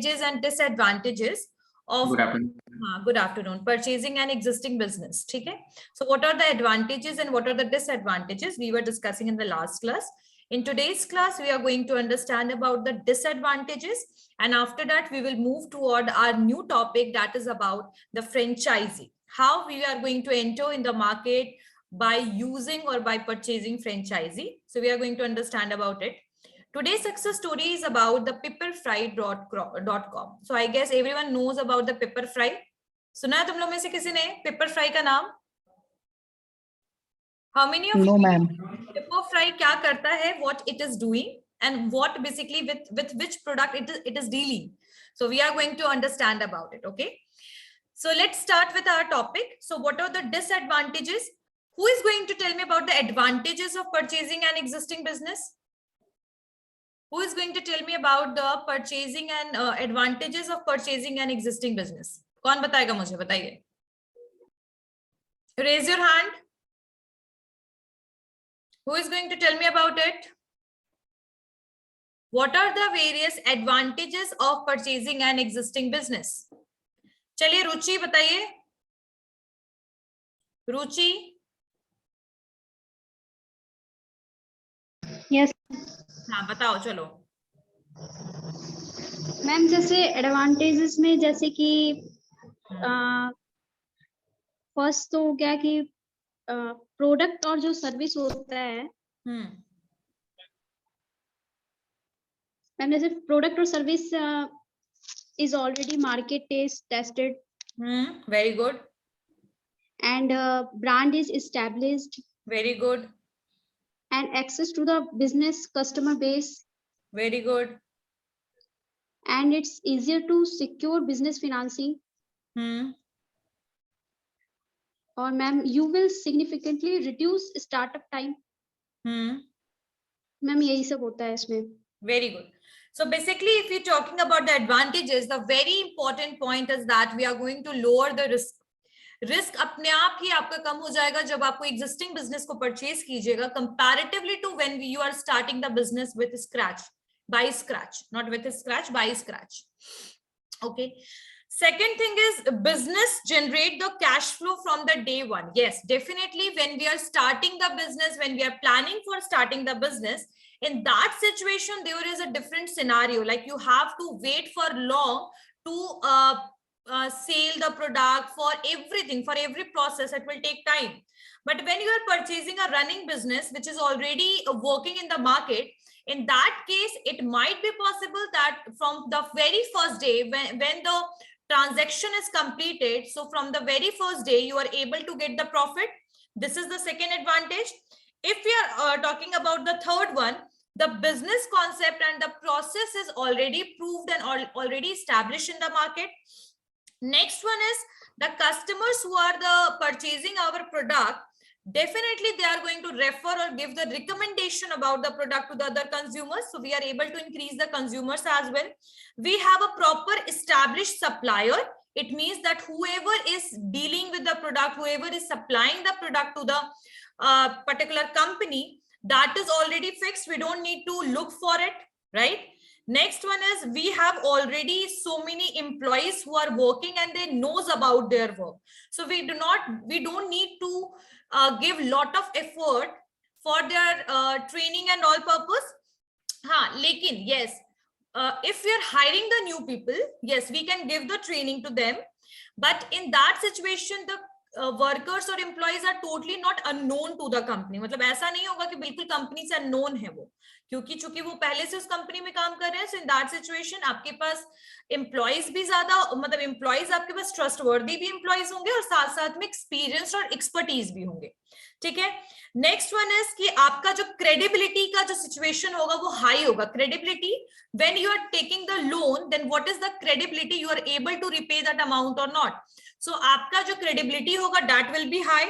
and disadvantages of Good afternoon. good afternoon, purchasing an existing business. ठीक है? So what are the advantages and what are the disadvantages we were discussing in the last class? In today's class, we are going to understand about the disadvantages, and after that we will move toward our new topic, that is about the franchisee. How we are going to enter in the market by using or by purchasing franchisee. So we are going to understand about it. Today's success story is about the pepperfry.com. So I guess everyone knows about the Pepperfry. सुना है तुम लोग में से किसी ने Pepperfry का नाम? How many of No, you ma'am. Pepperfry क्या करता है, what it is doing, and what basically with which product it is dealing. So we are going to understand about it. Okay. So let's start with our topic. So what are the disadvantages? Who is going to tell me about the advantages of purchasing an existing business? Who is going to tell me about the purchasing and advantages of purchasing an existing business? कौन बताएगा मुझे? बताइए. Raise your hand. Who is going to tell me about it? What are the various advantages of purchasing an existing business? चलिए रुचि बताइए. रुचि. Yes हाँ बताओ चलो. Ma'am, जैसे एडवांटेजेस में जैसे कि फर्स्ट तो क्या कि प्रोडक्ट और जो सर्विस होता है मैम, जैसे प्रोडक्ट और service is already market tested. Very good. And brand is established. Very good. And access to the business customer base. Very good. And it's easier to secure business financing. Or ma'am, you will significantly reduce startup time. Ma'am, यही सब होता है इसमें. Very good. So basically, if we're talking about the advantages, the very important point is that we are going to lower the risk. Risk अपने आप ही आपका कम हो जाएगा जब आपको एग्जिस्टिंग बिजनेस को परचेज कीजिएगा, comparatively to when you are starting the business with scratch, by scratch, not with scratch, by scratch. Okay. Second thing is business generate the cash flow from the day one. Yes, definitely when we are starting the business, when we are planning for starting the business, in that situation there is a different scenario. Like you have to wait for long to sell the product, for everything, for every process it will take time. But when you are purchasing a running business which is already working in the market, in that case it might be possible that from the very first day when the transaction is completed, so from the very first day you are able to get the profit. This is the second advantage. If we are talking about the third one, the business concept and the process is already proved and already established in the market. Next one is the customers who are purchasing our product, definitely they are going to refer or give the recommendation about the product to the other consumers. So we are able to increase the consumers as well. We have a proper established supplier. It means that whoever is dealing with the product, whoever is supplying the product to the particular company, that is already fixed. We don't need to look for it, right? Next one is we have already so many employees who are working and they knows about their work. So we don't need to give lot of effort for their training and all purpose. Lekin yes, if we are hiring the new people, yes, we can give the training to them. But in that situation, the workers or employees are totally not unknown to the company. मतलब ऐसा नहीं होगा कि बिल्कुल company से unknown है वो, क्योंकि चूंकि वो पहले से उस कंपनी में काम कर रहे हैं. सो इन दैट सिचुएशन आपके पास एम्प्लॉइज भी ज्यादा, मतलब एम्प्लॉइज आपके पास ट्रस्टवर्दी भी एम्प्लॉइज होंगे और साथ साथ में एक्सपीरियंस और एक्सपर्टीज भी होंगे. ठीक है. नेक्स्ट वन इज कि आपका जो क्रेडिबिलिटी का जो सिचुएशन होगा वो हाई होगा. Credibility, when you are taking the loan, then what is the credibility, you are able to repay that amount or not. So आपका जो क्रेडिबिलिटी होगा दैट विल बी हाई.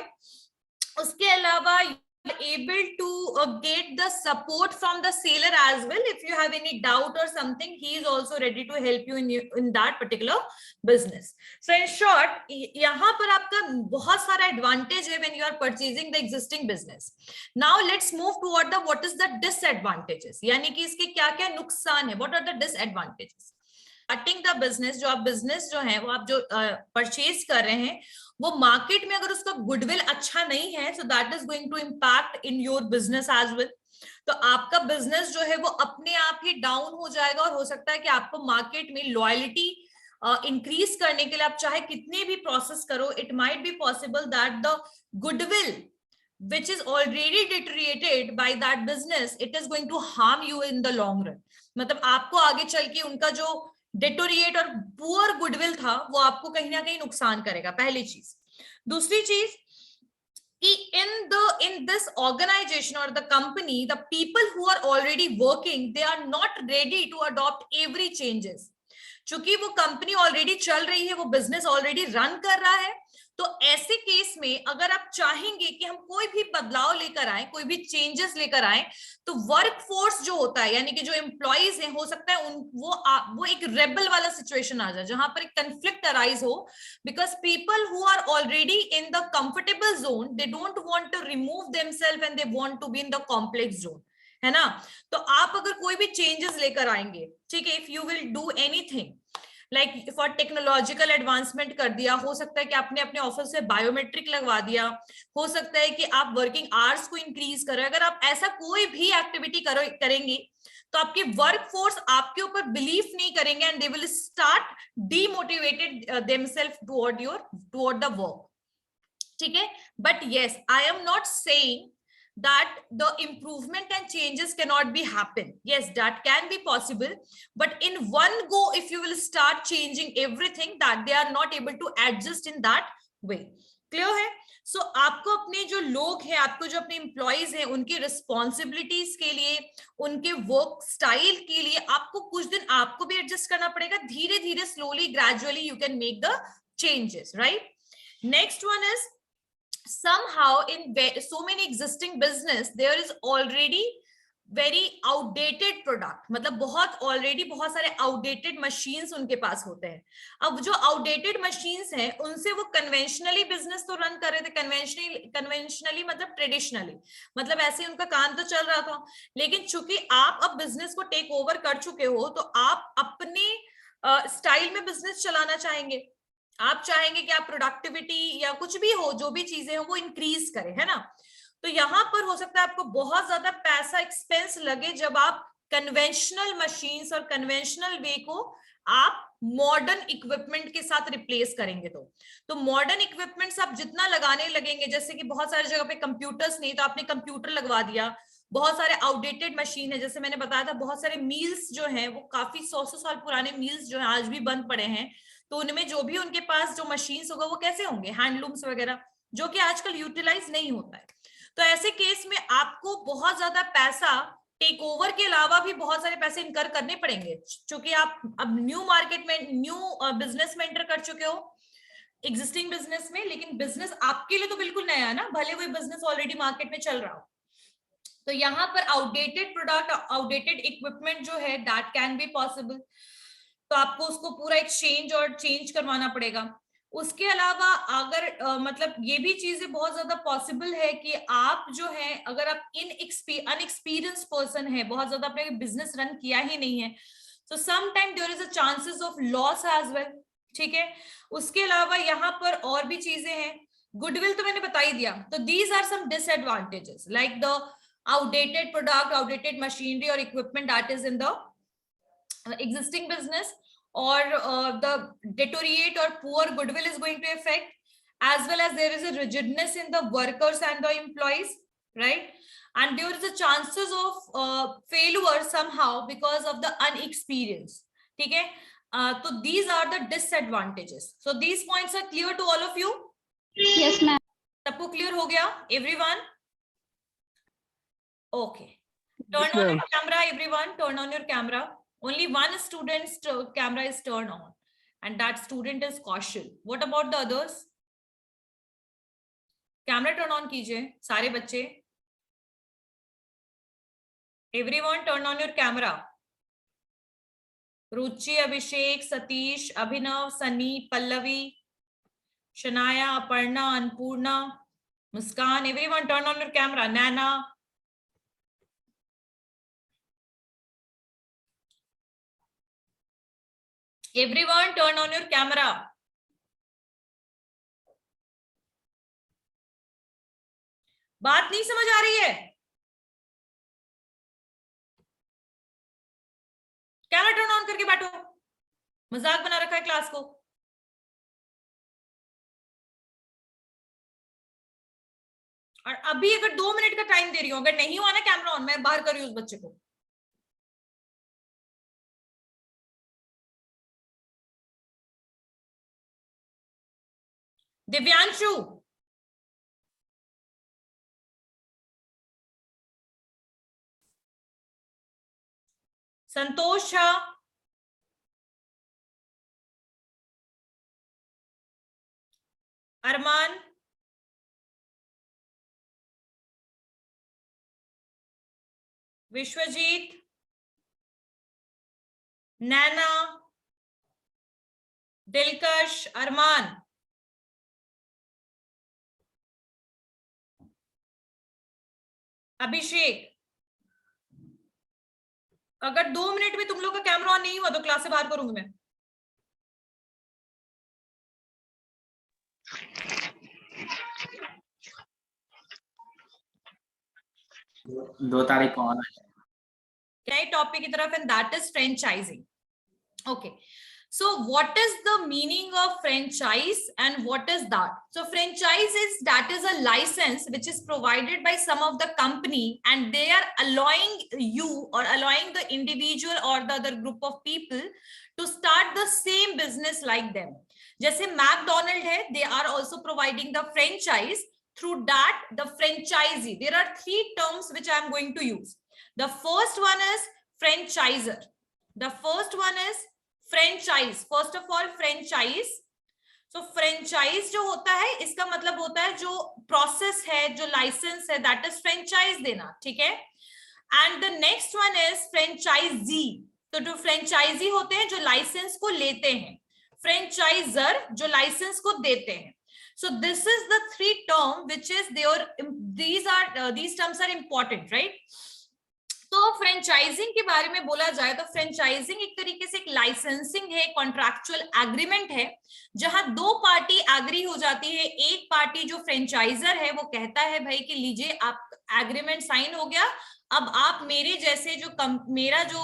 उसके अलावा able to get the support from the seller as well. If you have any doubt or something, he is also ready to help you in that particular business. So in short, यहाँ पर आपका बहुत सारा advantage है when you are purchasing the existing business. Now let's move toward the what is the disadvantages, यानी कि इसके क्या क्या नुकसान है. What are the disadvantages? Starting the business, जो आप बिजनेस जो है वो आप जो परचेज कर रहे हैं वो मार्केट में अगर उसका गुडविल अच्छा नहीं है, so that is going to impact in your business as well. तो आपका बिजनेस जो है वो अपने आप ही डाउन हो जाएगा, और हो सकता है कि आपको मार्केट में लॉयलिटी इंक्रीज करने के लिए आप चाहे कितने भी प्रोसेस करो, it might be possible that the goodwill which is already deteriorated by that business, it is going to harm you in the long run। मतलब आपको आगे चल के उनका जो डिटोरिएट और पुअर गुडविल था वो आपको कहीं ना कहीं नुकसान करेगा, पहली चीज। दूसरी चीज कि in this organization or the company, the people who are already working, they are not ready to adopt every changes। चूंकि वो कंपनी ऑलरेडी चल रही है, वो बिजनेस ऑलरेडी रन कर रहा है, तो ऐसे केस में अगर आप चाहेंगे कि हम कोई भी बदलाव लेकर आए, कोई भी चेंजेस लेकर आए, तो वर्क फोर्स जो होता है यानी कि जो एम्प्लॉइज हैं, हो सकता है वो एक रेबल वाला सिचुएशन आ जाए जहां पर एक कंफ्लिक्ट अराइज हो, because people who are already in the comfortable zone, they don't want to remove themselves and they want to be in the complex zone, है ना। तो आप अगर कोई भी चेंजेस लेकर आएंगे, ठीक है, if you will do anything like for technological advancement कर दिया, हो सकता है कि आपने अपने ऑफिस से बायोमेट्रिक लगवा दिया, हो सकता है कि आप वर्किंग आवर्स को इंक्रीज करें, अगर आप ऐसा कोई भी एक्टिविटी करेंगे तो आपकी वर्क फोर्स आपके ऊपर बिलीव नहीं करेंगे and they will start demotivated themselves toward the work, ठीक है। But yes, I am not saying that the improvement and changes cannot be happen, yes that can be possible, but in one go if you will start changing everything, that they are not able to adjust in that way। clear है? so आपको अपने जो लोग हैं, आपको जो अपने employees हैं, उनकी रिस्पॉन्सिबिलिटीज के लिए, उनके वर्क स्टाइल के लिए आपको कुछ दिन आपको भी एडजस्ट करना पड़ेगा, धीरे धीरे slowly gradually you can make the changes, right. Next one is somehow in so many existing business there is already very outdated product, मतलब बहुत ऑलरेडी बहुत सारे आउटडेटेड मशीन्स उनके पास होते हैं। अब जो आउटडेटेड मशीन्स हैं उनसे वो कन्वेंशनली बिजनेस तो रन कर रहे थे, कन्वेंशनली मतलब ट्रेडिशनली, मतलब ऐसे उनका काम तो चल रहा था, लेकिन चूंकि आप अब बिजनेस को टेक ओवर कर चुके हो तो आप अपने स्टाइल में बिजनेस चलाना चाहेंगे, आप चाहेंगे कि आप प्रोडक्टिविटी या कुछ भी हो, जो भी चीजें हो वो इंक्रीज करें, है ना। तो यहाँ पर हो सकता है आपको बहुत ज्यादा पैसा एक्सपेंस लगे जब आप कन्वेंशनल मशीन्स और कन्वेंशनल वे को आप मॉडर्न इक्विपमेंट के साथ रिप्लेस करेंगे। तो मॉडर्न इक्विपमेंट्स आप जितना लगाने लगेंगे, जैसे कि बहुत सारी जगह पे कंप्यूटर्स नहीं, तो आपने कंप्यूटर लगवा दिया, बहुत सारे आउटडेटेड मशीन है, जैसे मैंने बताया था बहुत सारे मील्स जो हैं वो काफी 100 साल पुराने मील्स जो हैं आज भी बंद पड़े हैं, तो उनमें जो भी उनके पास जो मशीन्स होगा वो कैसे होंगे, हैंडलूम्स वगैरह, जो कि आजकल यूटिलाइज नहीं होता है। तो ऐसे केस में आपको बहुत ज्यादा पैसा टेक ओवर के अलावा भी बहुत सारे पैसे इनकर करने पड़ेंगे, क्योंकि आप अब न्यू मार्केट में, न्यू बिजनेस में एंटर कर चुके हो एग्जिस्टिंग बिजनेस में, लेकिन बिजनेस आपके लिए तो बिल्कुल नया है ना, भले वो बिजनेस ऑलरेडी मार्केट में चल रहा हो। तो यहाँ पर आउटडेटेड प्रोडक्ट, आउटडेटेड इक्विपमेंट जो है दैट कैन बी पॉसिबल, तो आपको उसको पूरा एक्सचेंज और चेंज करवाना पड़ेगा। उसके अलावा अगर मतलब ये भी चीजें बहुत ज्यादा पॉसिबल है कि आप जो है, अगर आप अनएक्सपीरियंस पर्सन है, बहुत ज्यादा आपने बिजनेस रन किया ही नहीं है, तो some time there is a chances of loss as well, ठीक है। उसके अलावा यहाँ पर और भी चीजें हैं, गुडविल तो मैंने बता ही दिया। तो these are some disadvantages like the outdated product, outdated machinery or equipment that is in the existing business, or the deteriorate or poor goodwill is going to affect, as well as there is a rigidness in the workers and the employees, right, and there is a chances of failure somehow because of the unexperience, ठीक है। so these are the disadvantages, so these points are clear to all of you? Yes ma'am। सबको clear हो गया everyone? Okay, turn Yes, on ma'am. your camera everyone, turn on your camera. Only one student's camera is turned on and that student is Kaushal. What about the others? Camera turn on कीजिए सारे बच्चे, everyone turn on your camera. Ruchi, Abhishek, Satish, Abhinav, Sunny, Pallavi, Shanaya, Aparna, Annapurna, Muskan, everyone turn on your camera. Naina, Everyone turn on your camera. बात नहीं समझ आ रही है? Camera turn on करके बैठो, मजाक बना रखा है क्लास को। और अभी अगर 2 मिनट का टाइम दे रही हूं, अगर नहीं हुआ ना कैमरा ऑन, मैं बाहर कर रही हूँ उस बच्चे को। दिव्यांशु, संतोष झा, अरमान, विश्वजीत, नैना, दिलकश, अरमान, अभिषेक। अगर 2 मिनट में तुम लोग का कैमरा ऑन नहीं हुआ तो क्लास से बाहर करूंगी मैं। दो तारीख को आना है। नए टॉपिक की तरफ, and that is franchising. Okay. So what is the meaning of franchise and what is that? So franchise is, that is a license which is provided by some of the company and they are allowing you or allowing the individual or the other group of people to start the same business like them. जैसे McDonald है, they are also providing the franchise. Through that, the franchisee, there are 3 terms which I am going to use. The first one is franchiser. The first one is franchise. First of all franchise. So franchise जो होता है इसका मतलब होता है जो process है, जो लाइसेंस है, दैट इज फ्रेंचाइज देना. ठीक है. And the next one is franchisee. तो जो फ्रेंचाइजी होते हैं जो लाइसेंस को लेते हैं, फ्रेंचाइजर जो लाइसेंस को देते हैं. So this is the 3 term which is their, these terms are important, right? तो फ्रेंचाइजिंग के बारे में बोला जाए तो फ्रेंचाइजिंग एक तरीके से एक लाइसेंसिंग है, कॉन्ट्रैक्चुअल एग्रीमेंट है, जहां 2 पार्टी एग्री हो जाती है. एक पार्टी जो फ्रेंचाइजर है वो कहता है भाई कि लीजिए आप एग्रीमेंट साइन हो गया, अब आप मेरे जैसे जो मेरा जो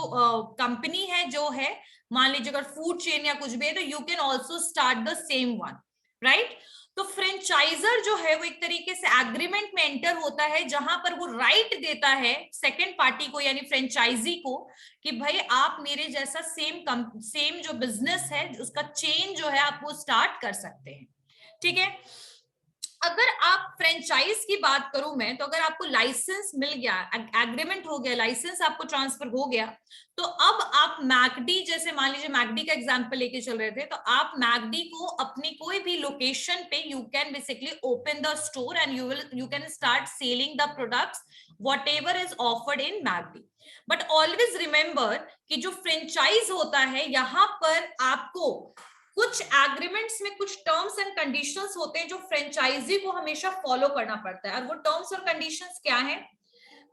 कंपनी है जो है, मान लीजिए अगर फूड चेन या कुछ भी है, तो you can also start the same one, right. तो फ्रेंचाइजर जो है वो एक तरीके से एग्रीमेंट में एंटर होता है जहां पर वो राइट देता है सेकंड पार्टी को यानी फ्रेंचाइजी को कि भाई आप मेरे जैसा सेम जो बिजनेस है उसका चेन जो है आप वो स्टार्ट कर सकते हैं. ठीक है. अगर आप फ्रेंचाइज की बात करूं मैं, तो अगर आपको लाइसेंस मिल गया, एग्रीमेंट हो गया, लाइसेंस आपको ट्रांसफर हो गया, तो अब आप मैकडी, जैसे मान लीजिए मैकडी का एग्जांपल लेके चल रहे थे, तो आप मैकडी को अपनी कोई भी लोकेशन पे you can basically open the store and you can start selling the products whatever is offered in McD. But always remember कि जो फ्रेंचाइज होता है यहाँ पर आपको कुछ एग्रीमेंट्स में कुछ टर्म्स एंड कंडीशंस होते हैं जो फ्रेंचाइजी को हमेशा फॉलो करना पड़ता है. और वो टर्म्स और कंडीशंस क्या हैं?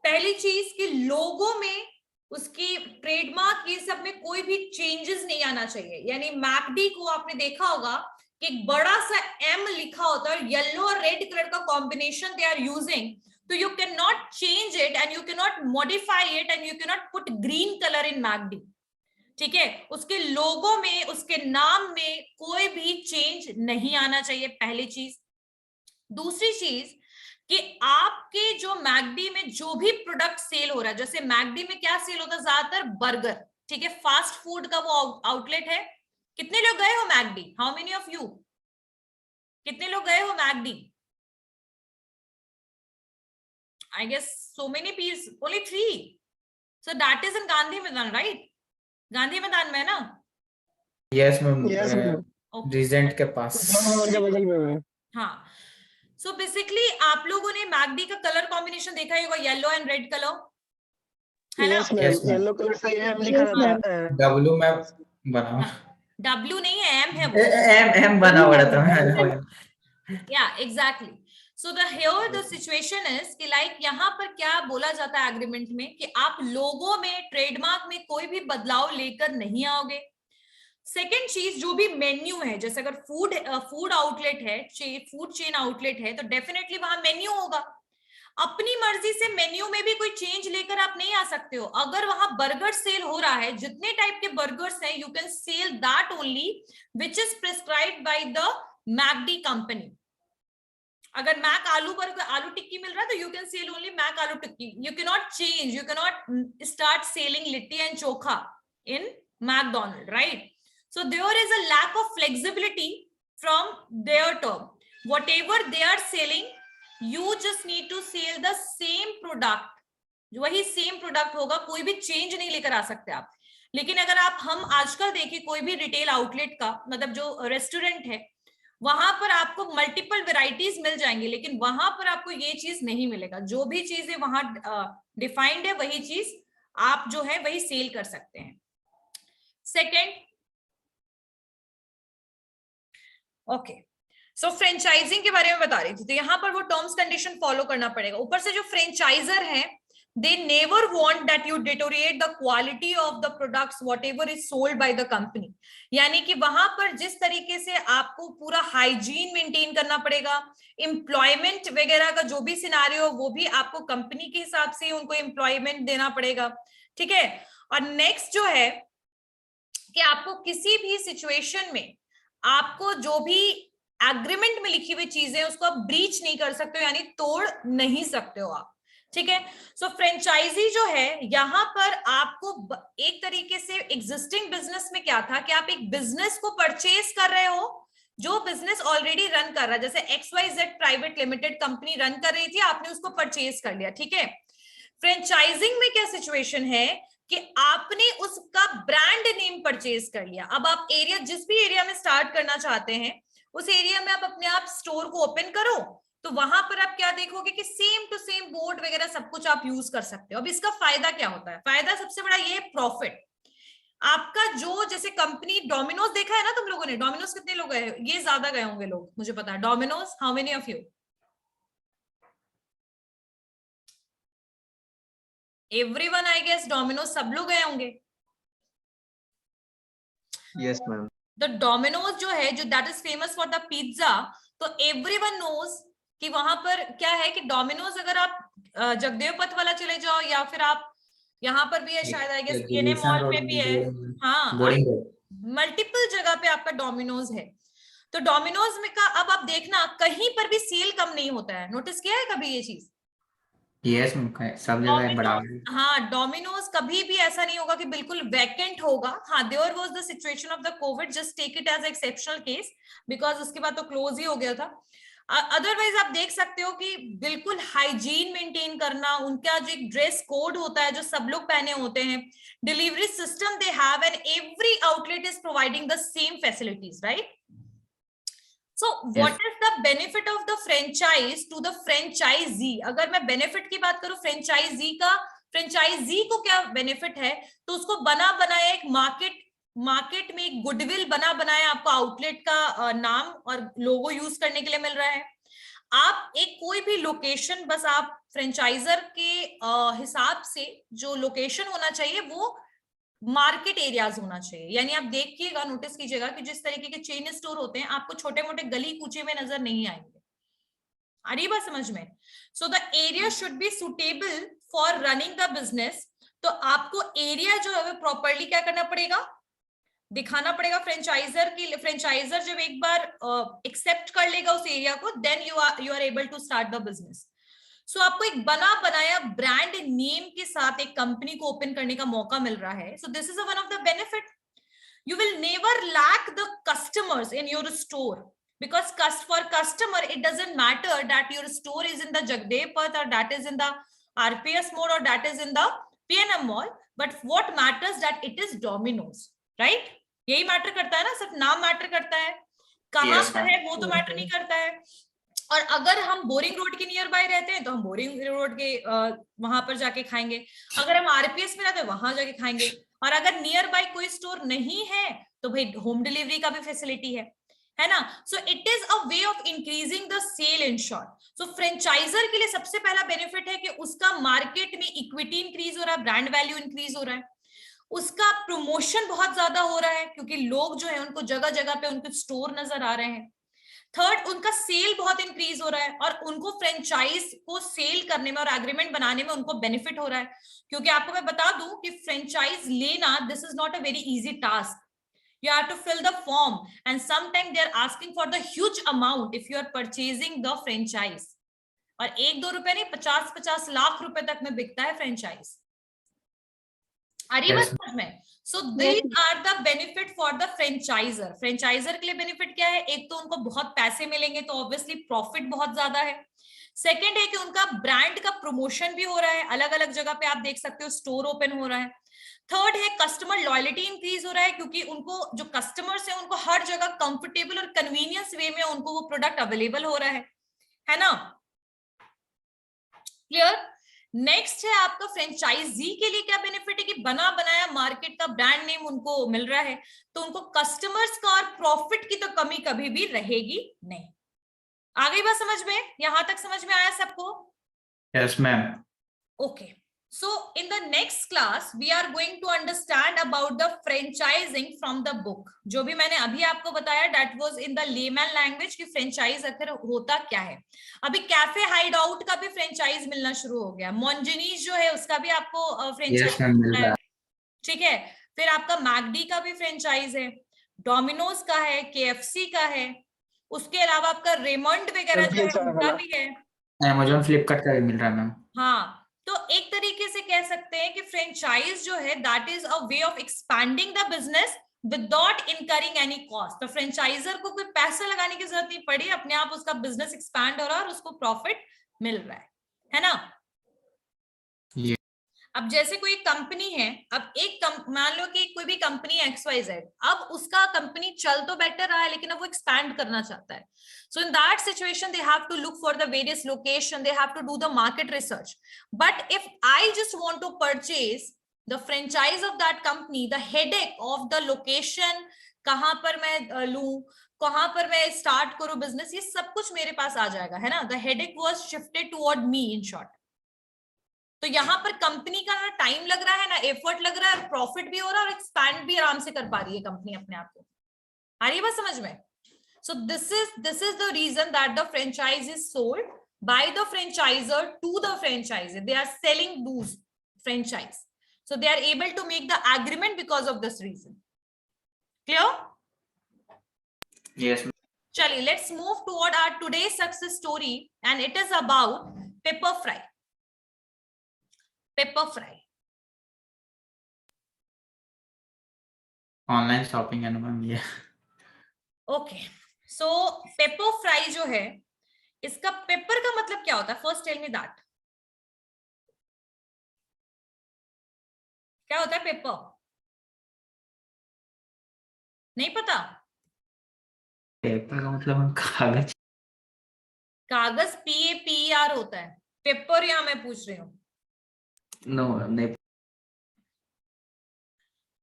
पहली चीज कि लोगो में, उसकी ट्रेडमार्क, ये सब में कोई भी चेंजेस नहीं आना चाहिए. यानी मैकडी को आपने देखा होगा कि एक बड़ा सा एम लिखा होता है, येलो और रेड कलर का कॉम्बिनेशन दे आर यूजिंग, तो you can not change it and you can not modify it and you can not put green colour in McD. ठीक है. उसके लोगो में, उसके नाम में कोई भी चेंज नहीं आना चाहिए, पहली चीज. दूसरी चीज कि आपके जो मैकडी में जो भी प्रोडक्ट सेल हो रहा है, जैसे मैकडी में क्या सेल होता है ज्यादातर? बर्गर. ठीक है. फास्ट फूड का वो आउटलेट है. कितने लोग गए हो McD? How many of you? कितने लोग गए हो McD? I guess so many piece, only 3. So that is in Gandhi Maidan, right? Gandhi मैदान में है ना? यस मैम, रीजेंट के पास के बगल में है. हाँ. सो बेसिकली आप लोगों ने मैकडी का कलर कॉम्बिनेशन देखा ही होगा, येलो एंड रेड कलर, है ना? यस मैम, येलो कलर से एम लिखा रहता है. डब्ल्यू में बना, डब्ल्यू नहीं है, एम है वो. एम बना हुआ था. या exactly. So the here the situation is कि लाइक यहाँ पर क्या बोला जाता है एग्रीमेंट में कि आप लोगों में, ट्रेडमार्क में कोई भी बदलाव लेकर नहीं आओगे. सेकेंड चीज, जो भी मेन्यू है, जैसे अगर फूड आउटलेट है, फूड चेन आउटलेट है, तो डेफिनेटली वहां मेन्यू होगा। अपनी मर्जी से मेन्यू में भी कोई चेंज लेकर आप नहीं आ सकते हो। अगर वहां बर्गर सेल हो रहा है, जितने टाइप के बर्गर्स हैं, you can sell that only which is prescribed by the McD company. अगर मैक आलू बर्गर, आलू टिक्की मिल रहा है, तो you can sell only McAloo tikki. You can not change, you can not start selling litti and chokha in McDonald, right? So there is a lack of flexibility from their term. Whatever they are selling, you just need to sell the same product. वही same product होगा, कोई भी change नहीं लेकर आ सकते आप। लेकिन अगर हम आजकल देखिए कोई भी रिटेल आउटलेट का, मतलब जो रेस्टोरेंट है, वहां पर आपको मल्टीपल वेराइटीज मिल जाएंगे, लेकिन वहां पर आपको ये चीज नहीं मिलेगा। जो भी चीजें वहां डिफाइंड है, वही चीज आप जो है वही सेल कर सकते हैं। सेकेंड, ओके, सो फ्रेंचाइजिंग के बारे में बता रही थी, तो यहाँ पर वो टर्म्स कंडीशन फॉलो करना पड़ेगा। ऊपर से जो फ्रेंचाइजर है, they never want that you deteriorate the quality of the products whatever is sold by the company। यानी कि वहां पर जिस तरीके से आपको पूरा हाइजीन मेंटेन करना पड़ेगा, एम्प्लॉयमेंट वगैरह का जो भी सिनारियो, वो भी आपको कंपनी के हिसाब से उनको एम्प्लॉयमेंट देना पड़ेगा, ठीक है। और नेक्स्ट जो है कि आपको किसी भी सिचुएशन में आपको जो भी एग्रीमेंट में लिखी हुई चीजें, उसको आप ब्रीच नहीं कर सकते हो, यानी तोड़ नहीं सकते हो आप, ठीक है। सो फ्रेंचाइजी जो है, यहाँ पर आपको एक तरीके से एग्जिस्टिंग बिजनेस में क्या था कि आप एक बिजनेस को परचेज कर रहे हो, जो बिजनेस ऑलरेडी रन कर रहा है। जैसे XYZ private limited company run कर रही थी, आपने उसको परचेज कर लिया, ठीक है। फ्रेंचाइजिंग में क्या सिचुएशन है कि आपने उसका ब्रांड नेम परचेज कर लिया। अब आप एरिया, जिस भी एरिया में स्टार्ट करना चाहते हैं, उस एरिया में आप अपने आप स्टोर को ओपन करो, तो वहां पर आप क्या देखोगे कि सेम टू सेम बोर्ड वगैरह सब कुछ आप यूज कर सकते हो। अब इसका फायदा क्या होता है? फायदा सबसे बड़ा ये प्रॉफिट आपका। जो जैसे कंपनी डोमिनोज देखा है ना तुम लोगों ने, डोमिनोज कितने लोग गए? ये ज्यादा गए होंगे लोग, मुझे पता है। Domino's, how many of you? Everyone, I guess Domino's सब लोग गए होंगे। Yes ma'am. द डोमिनोज जो है, जो that is famous for the pizza, तो एवरीवन नोज कि वहां पर क्या है कि डोमिनोज, अगर आप जगदेव पथ वाला चले जाओ, या फिर आप यहाँ पर भी है शायद, आई गेस केने मॉल में भी है, हाँ, मल्टीपल जगह पे आपका डोमिनोज है। तो डोमिनोज में का अब आप देखना, कहीं पर भी सेल कम नहीं होता है। नोटिस किया है कभी ये चीज? यस, सब जगह बड़ा। हाँ, डोमिनोज कभी भी ऐसा नहीं होगा कि बिल्कुल वैकेंट होगा। हाँ, there was the situation of the COVID, just take it as exceptional case, because उसके बाद तो क्लोज ही हो गया था। अदरवाइज आप देख सकते हो कि बिल्कुल हाइजीन मेंटेन करना, उनका जो एक ड्रेस कोड होता है जो सब लोग पहने होते हैं, delivery system they have, and every outlet is providing the same facilities, right? So what is the benefit of the franchise to the franchisee? अगर मैं बेनिफिट की बात करूं फ्रेंचाइजी का, फ्रेंचाइजी को क्या बेनिफिट है, तो उसको बना बनाया एक मार्केट में एक गुडविल बना बनाया आपको आउटलेट का नाम और लोगो यूज करने के लिए मिल रहा है। आप एक कोई भी लोकेशन, बस आप फ्रेंचाइजर के हिसाब से जो लोकेशन होना चाहिए वो मार्केट एरियाज होना चाहिए। यानी आप देखिएगा, नोटिस कीजिएगा कि जिस तरीके के चेन स्टोर होते हैं, आपको छोटे मोटे गली कूचे में नजर नहीं आएंगे। आ रही बात समझ में? So the area should be suitable for running the business. तो आपको एरिया जो है वो प्रॉपरली क्या करना पड़ेगा, दिखाना पड़ेगा फ्रेंचाइजर की। फ्रेंचाइजर जब एक बार एक्सेप्ट कर लेगा उस एरिया को, then you are able to start the business. So आपको एक बना बनाया ब्रांड नेम के साथ एक कंपनी को ओपन करने का मौका मिल रहा है। So this is one of the benefit. You will never lack the customers in your store, because for customer it doesn't matter that your store is in the Jagdev Path, or that is in the RPS mall, or that is in the PNM mall, but what matters that it is Domino's, right? यही matter करता है ना, सिर्फ नाम matter करता है, कहाँ पर है वो तो मैटर नहीं करता है। और अगर हम बोरिंग रोड के नियर बाय रहते हैं तो हम बोरिंग रोड के वहां पर जाके खाएंगे, अगर हम RPS में रहते हैं वहां जाके खाएंगे, और अगर नियर बाय कोई स्टोर नहीं है तो भाई होम डिलीवरी का भी फैसिलिटी है ना। So it is a way of increasing the sale in short. So franchisor के लिए सबसे पहला बेनिफिट है कि उसका मार्केट में इक्विटी इंक्रीज हो रहा है, ब्रांड वैल्यू इंक्रीज हो रहा है। उसका प्रमोशन बहुत ज्यादा हो रहा है क्योंकि लोग जो है उनको जगह जगह पे उनके स्टोर नजर आ रहे हैं। थर्ड, उनका सेल बहुत इंक्रीज हो रहा है और उनको फ्रेंचाइज को सेल करने में और एग्रीमेंट बनाने में उनको बेनिफिट हो रहा है। क्योंकि आपको मैं बता दूं कि फ्रेंचाइज लेना, this is not a very easy task. You have to fill the form and sometimes they are asking for the huge amount if you are purchasing the franchise. और 1-2 रुपए नहीं, 50-50 लाख रुपए तक में बिकता है फ्रेंचाइज। Yes, समझ में? So these are the benefit for the franchisor. Franchisor के लिए बेनिफिट क्या है? एक तो उनको बहुत पैसे मिलेंगे तो ऑब्वियसली प्रॉफिट बहुत ज्यादा है। सेकंड है कि उनका ब्रांड का प्रमोशन भी हो रहा है, अलग अलग जगह पे आप देख सकते हो स्टोर ओपन हो रहा है। थर्ड है कस्टमर लॉयल्टी इंक्रीज हो रहा है क्योंकि उनको जो कस्टमर्स है उनको हर जगह कंफर्टेबल और कन्वीनियंस वे में उनको वो प्रोडक्ट अवेलेबल हो रहा है ना? क्लियर? नेक्स्ट है आपका फ्रेंचाइजी के लिए क्या बेनिफिट है कि बना बनाया मार्केट का ब्रांड नेम उनको मिल रहा है, तो उनको कस्टमर्स का और प्रॉफिट की तो कमी कभी भी रहेगी नहीं। आ गई बात समझ में? यहां तक समझ में आया सबको? yes, ma'am. Okay. So in the next class, we are going to understand about the franchising from the book. जो भी मैंने अभी आपको बताया, that was in the layman language कि franchise आखिर होता क्या है। अभी कैफे हाइड आउट का भी फ्रेंचाइज मिलना शुरू हो गया। मॉन्जिनीज जो है उसका भी आपको फ्रेंचाइज Yes, ma'am, मिल रहा है। ठीक है। फिर आपका मैकडी का भी फ्रेंचाइज है, डोमिनोज का है, केएफसी का है, उसके अलावा आपका रेमंड वगैरह जो है उनका भी है। Amazon, Flipkart का भी मिल रहा है मैम। हाँ, तो एक तरीके से कह सकते हैं कि फ्रेंचाइज जो है that is a way of expanding the business without incurring any cost. तो फ्रेंचाइजर को कोई पैसा लगाने की जरूरत नहीं पड़ी, अपने आप उसका बिजनेस एक्सपैंड हो रहा है और उसको प्रॉफिट मिल रहा है ना? ये अब जैसे कोई कंपनी है, अब मान लो कि कोई भी कंपनी XYZ, अब उसका कंपनी चल तो बेटर रहा है लेकिन अब वो एक्सपैंड करना चाहता है। So in that situation, they have to look for the various location, they have to do the market research. But if I just want to purchase the franchise of that company, the headache of the location, कहां पर मैं लूं, कहां पर मैं start करूं business, ये सब कुछ मेरे पास आ जाएगा, है ना? The headache was shifted toward me in short. तो यहाँ पर कंपनी का ना टाइम लग रहा है ना एफर्ट लग रहा है, और प्रॉफिट भी हो रहा है और एक्सपैंड भी आराम से कर पा रही है कंपनी अपने आप को। आ रही है बात समझ में? So this is the reason that the franchise is sold by the franchisor to the franchisee. They are selling those franchise. So they are able to make the agreement because of this reason. Clear? yes, Chali, let's move toward our today's success story, and it is about Pepperfry. Pepperfry. Online shopping है ना ma'am ये। Okay. So Pepperfry जो है, इसका paper का मतलब क्या होता है? First tell me that. क्या होता है पेपर? नहीं पता? पेपर का मतलब हम कागज। कागज PAPER होता है, पेपर यहां मैं पूछ रही हूँ। नो नहीं।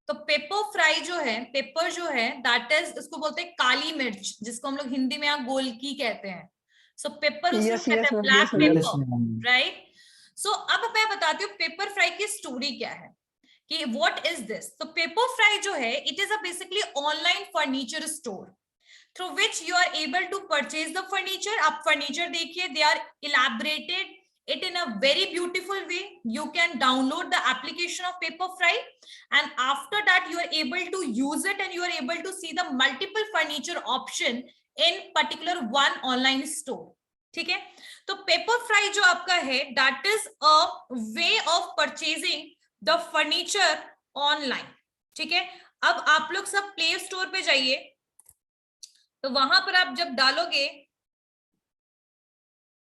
तो पेपर फ्राई जो है, पेपर जो है दैट इज, इसको बोलते हैं काली मिर्च, जिसको हम लोग हिंदी में यहाँ गोलकी कहते हैं। सो पेपर उसको कहते हैं ब्लैक पेपर, राइट? सो अब मैं बताती हूँ पेपर फ्राई की स्टोरी क्या है कि व्हाट इज दिस। तो पेपर फ्राई जो है, it is a basically online furniture store through which you are able to purchase the furniture. आप फर्नीचर देखिए, they are elaborated it in a very beautiful way. You can download the application of Pepperfry, and after that you are able to use it and you are able to see the multiple furniture option in particular one online store. ठीक है? तो Pepperfry जो आपका है, that is a way of purchasing the furniture online. ठीक है? अब आप लोग सब प्ले स्टोर पे जाइए, तो वहां पर आप जब डालोगे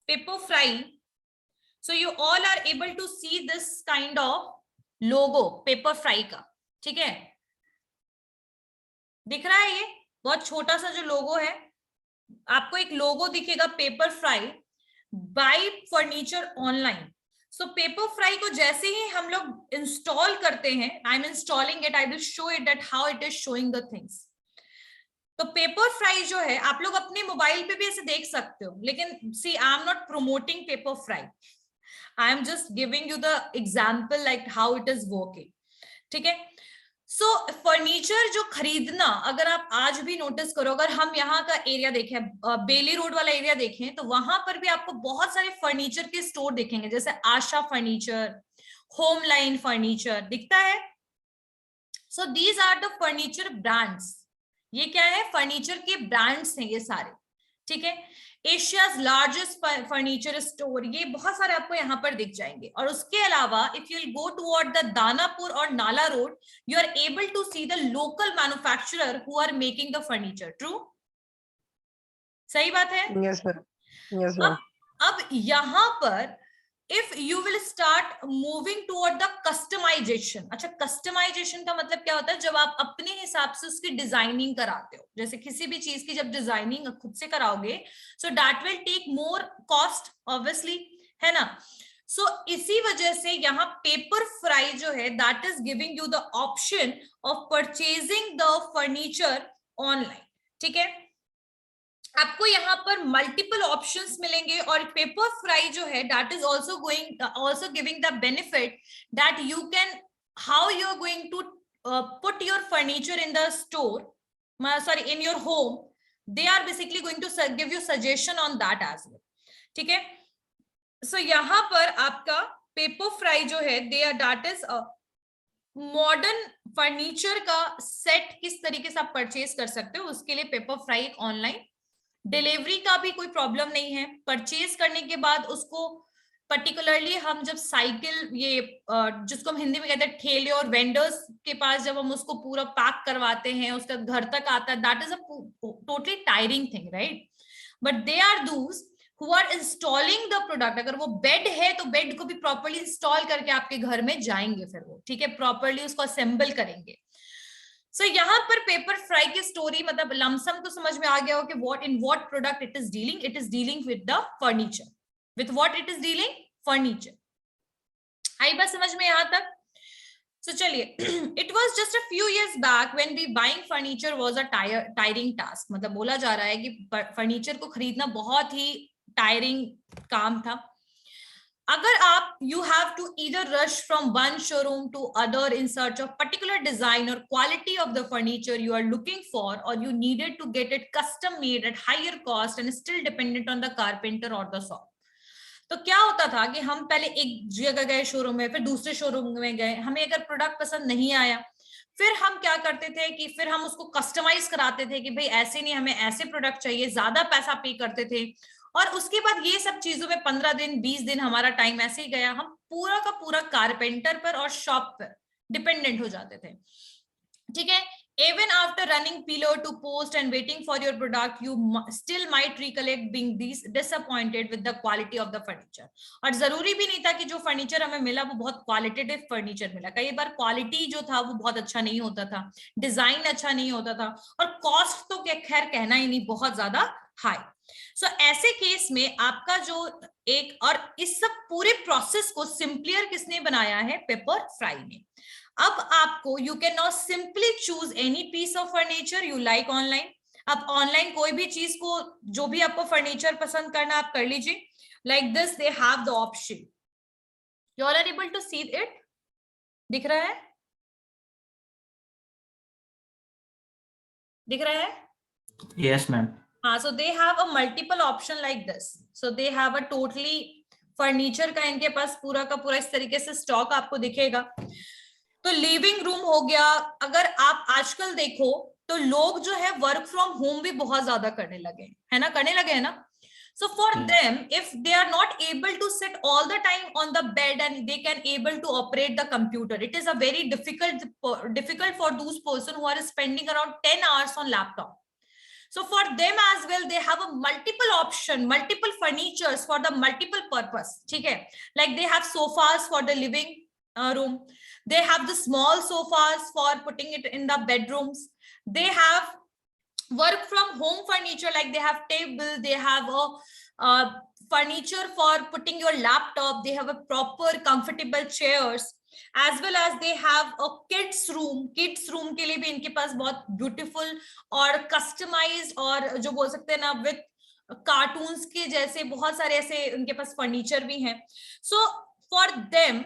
Pepperfry, so you all are able to see this kind of logo Pepperfry का। ठीक है? दिख रहा है? ये बहुत छोटा सा जो लोगो है, आपको एक लोगो दिखेगा Pepperfry बाय फर्नीचर ऑनलाइन। सो Pepperfry को जैसे ही हम लोग इंस्टॉल करते हैं, I am installing it, I will show it that how it is showing the things. तो Pepperfry जो है, आप लोग अपने मोबाइल पे भी ऐसे देख सकते हो, लेकिन see I am not promoting Pepperfry, I am just giving you the example like how it is working. ठीक है। सो फर्नीचर जो खरीदना, अगर आप आज भी नोटिस करो, अगर हम यहाँ का एरिया देखें, बेली रोड वाला एरिया देखें, तो वहां पर भी आपको बहुत सारे फर्नीचर के स्टोर दिखेंगे, जैसे Asha furniture, home line furniture दिखता है। So these are the furniture brands. ये क्या है? फर्नीचर के ब्रांड्स हैं ये सारे, ठीक है। एशियाज लार्जेस्ट फर्नीचर स्टोर, ये बहुत सारे आपको यहाँ पर दिख जाएंगे। और उसके अलावा if you will go toward the Danapur और Nala road, you are able to see the local manufacturer who are making the furniture. True? सही बात है? Yes ma'am, yes ma'am. अब यहाँ पर if you will start moving toward the customization, अच्छा customization का मतलब क्या होता है? जब आप अपने हिसाब से उसकी डिजाइनिंग कराते हो, जैसे किसी भी चीज की जब डिजाइनिंग खुद से कराओगे, so that will take more cost obviously, है ना। so इसी वजह से यहाँ पेपर फ्राई जो है, that is giving you the option of purchasing the furniture online, ठीक है। आपको यहाँ पर मल्टीपल ऑप्शंस मिलेंगे, और पेपर फ्राई जो है that is also giving the benefit that you can, how you are going to put your furniture in the store, sorry in your home, they are basically going to give you suggestion on that as well, ठीक है। सो यहाँ पर आपका paper fry जो है, they are that is modern furniture का set किस तरीके से आप परचेज कर सकते हो, उसके लिए पेपर फ्राई एक ऑनलाइन, डिलीवरी का भी कोई प्रॉब्लम नहीं है। परचेज करने के बाद उसको पर्टिकुलरली हम जब साइकिल, ये जिसको हम हिंदी में कहते हैं ठेले और वेंडर्स के पास, जब हम उसको पूरा पैक करवाते हैं, उसका घर तक आता है, that is a totally tiring thing, right. But they are those who are installing the product. अगर वो बेड है तो बेड को भी प्रॉपरली इंस्टॉल करके आपके घर में जाएंगे, फिर वो, ठीक है, प्रॉपरली उसको असेंबल करेंगे। सो यहाँ पर पेपर फ्राई की स्टोरी, मतलब लमसम तो समझ में आ गया हो कि what in what product it is dealing. It is dealing with the furniture, with what it is dealing, furniture. आई बात समझ में यहाँ तक? सो चलिए, it was just a few years back when we buying furniture was a tiring task. मतलब बोला जा रहा है कि फर्नीचर को खरीदना बहुत ही टायरिंग काम था। अगर आप, you have to either rush from one showroom to other in search of particular design or quality of the furniture you are looking for, or you needed to get it custom made at higher cost and still dependent on the carpenter or the shop. तो क्या होता था कि हम पहले एक जगह गए शोरूम में, फिर दूसरे शोरूम में गए, हमें अगर प्रोडक्ट पसंद नहीं आया, फिर हम क्या करते थे कि फिर हम उसको कस्टमाइज कराते थे कि भाई ऐसे नहीं, हमें ऐसे प्रोडक्ट चाहिए, ज्यादा पैसा पे करते थे। और उसके बाद ये सब चीजों में 15 दिन 20 दिन हमारा टाइम ऐसे ही गया। हम पूरा का पूरा कारपेंटर पर और शॉप पर डिपेंडेंट हो जाते थे, ठीक है। Even after running pillar to post and waiting for your product, you still might recollect being disappointed with the quality of the furniture. और जरूरी भी नहीं था कि जो फर्नीचर हमें मिला वो बहुत क्वालिटेटिव फर्नीचर मिला। कई बार क्वालिटी जो था वो बहुत अच्छा नहीं होता था, डिजाइन अच्छा नहीं होता था, और कॉस्ट तो खैर कहना ही नहीं, बहुत ज्यादा हाई। सो ऐसे केस में आपका जो एक, और इस सब पूरे प्रोसेस को सिंपलियर किसने बनाया है? पेपर फ्राई ने। अब आपको, you can not simply choose any piece of furniture you like online. आप ऑनलाइन कोई भी चीज को, जो भी आपको फर्नीचर पसंद करना, आप कर लीजिए। Like this they have the option, you all are able to see it, दिख रहा है? दिख रहा है? Yes ma'am. हाँ, so they have a multiple option like this. So they have a totally furniture का इनके पास पूरा का पूरा इस तरीके से स्टॉक आपको दिखेगा। तो लिविंग रूम हो गया। अगर आप आजकल देखो तो लोग जो है वर्क फ्रॉम होम भी बहुत ज्यादा करने लगे है ना, करने लगे है ना। So for them, if they are not able to sit all the time on the bed and they can able to operate the computer, it is a very difficult for those person who are spending around 10 hours on laptop. So for them as well, they have a multiple option, multiple furnitures for the multiple purpose, ठीक है। Like they have sofas for the living room, they have the small sofas for putting it in the bedrooms, they have work from home furniture, like they have table, they have a furniture for putting your laptop, they have a proper comfortable chairs, as well as they have a kids room के लिए भी इनके पास बहुत beautiful और customised, और जो बोल सकते हैं ना विद कार्टून्स के जैसे बहुत सारे ऐसे उनके पास फर्नीचर भी हैं। So for them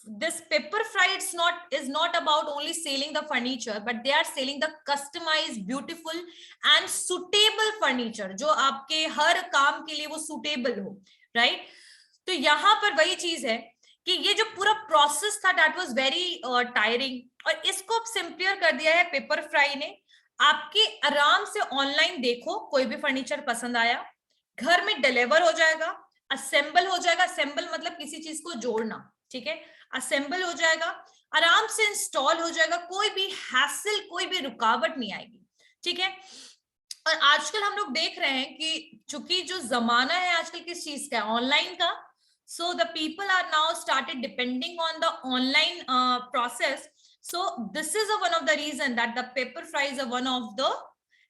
this Pepperfry is not about only selling the furniture, but they are selling the customized, beautiful and suitable furniture जो आपके हर काम के लिए वो suitable हो, right? तो यहाँ पर वही चीज है कि ये जो पूरा प्रोसेस था that was very tiring, और इसको सिंपलियर कर दिया है Pepperfry ने। आपके आराम से ऑनलाइन देखो, कोई भी फर्नीचर पसंद आया, घर में डिलीवर हो जाएगा, असेंबल हो जाएगा, असेंबल मतलब किसी चीज को जोड़ना, ठीक है, असेंबल हो जाएगा, आराम से इंस्टॉल हो जाएगा, कोई भी हैसल, कोई भी रुकावट नहीं आएगी, ठीक है। और आजकल हम लोग देख रहे हैं कि चूंकि जो जमाना है आजकल किस चीज का, ऑनलाइन का, so the people are now started depending on the online process. So this is one of the reason that the Pepperfry is one of the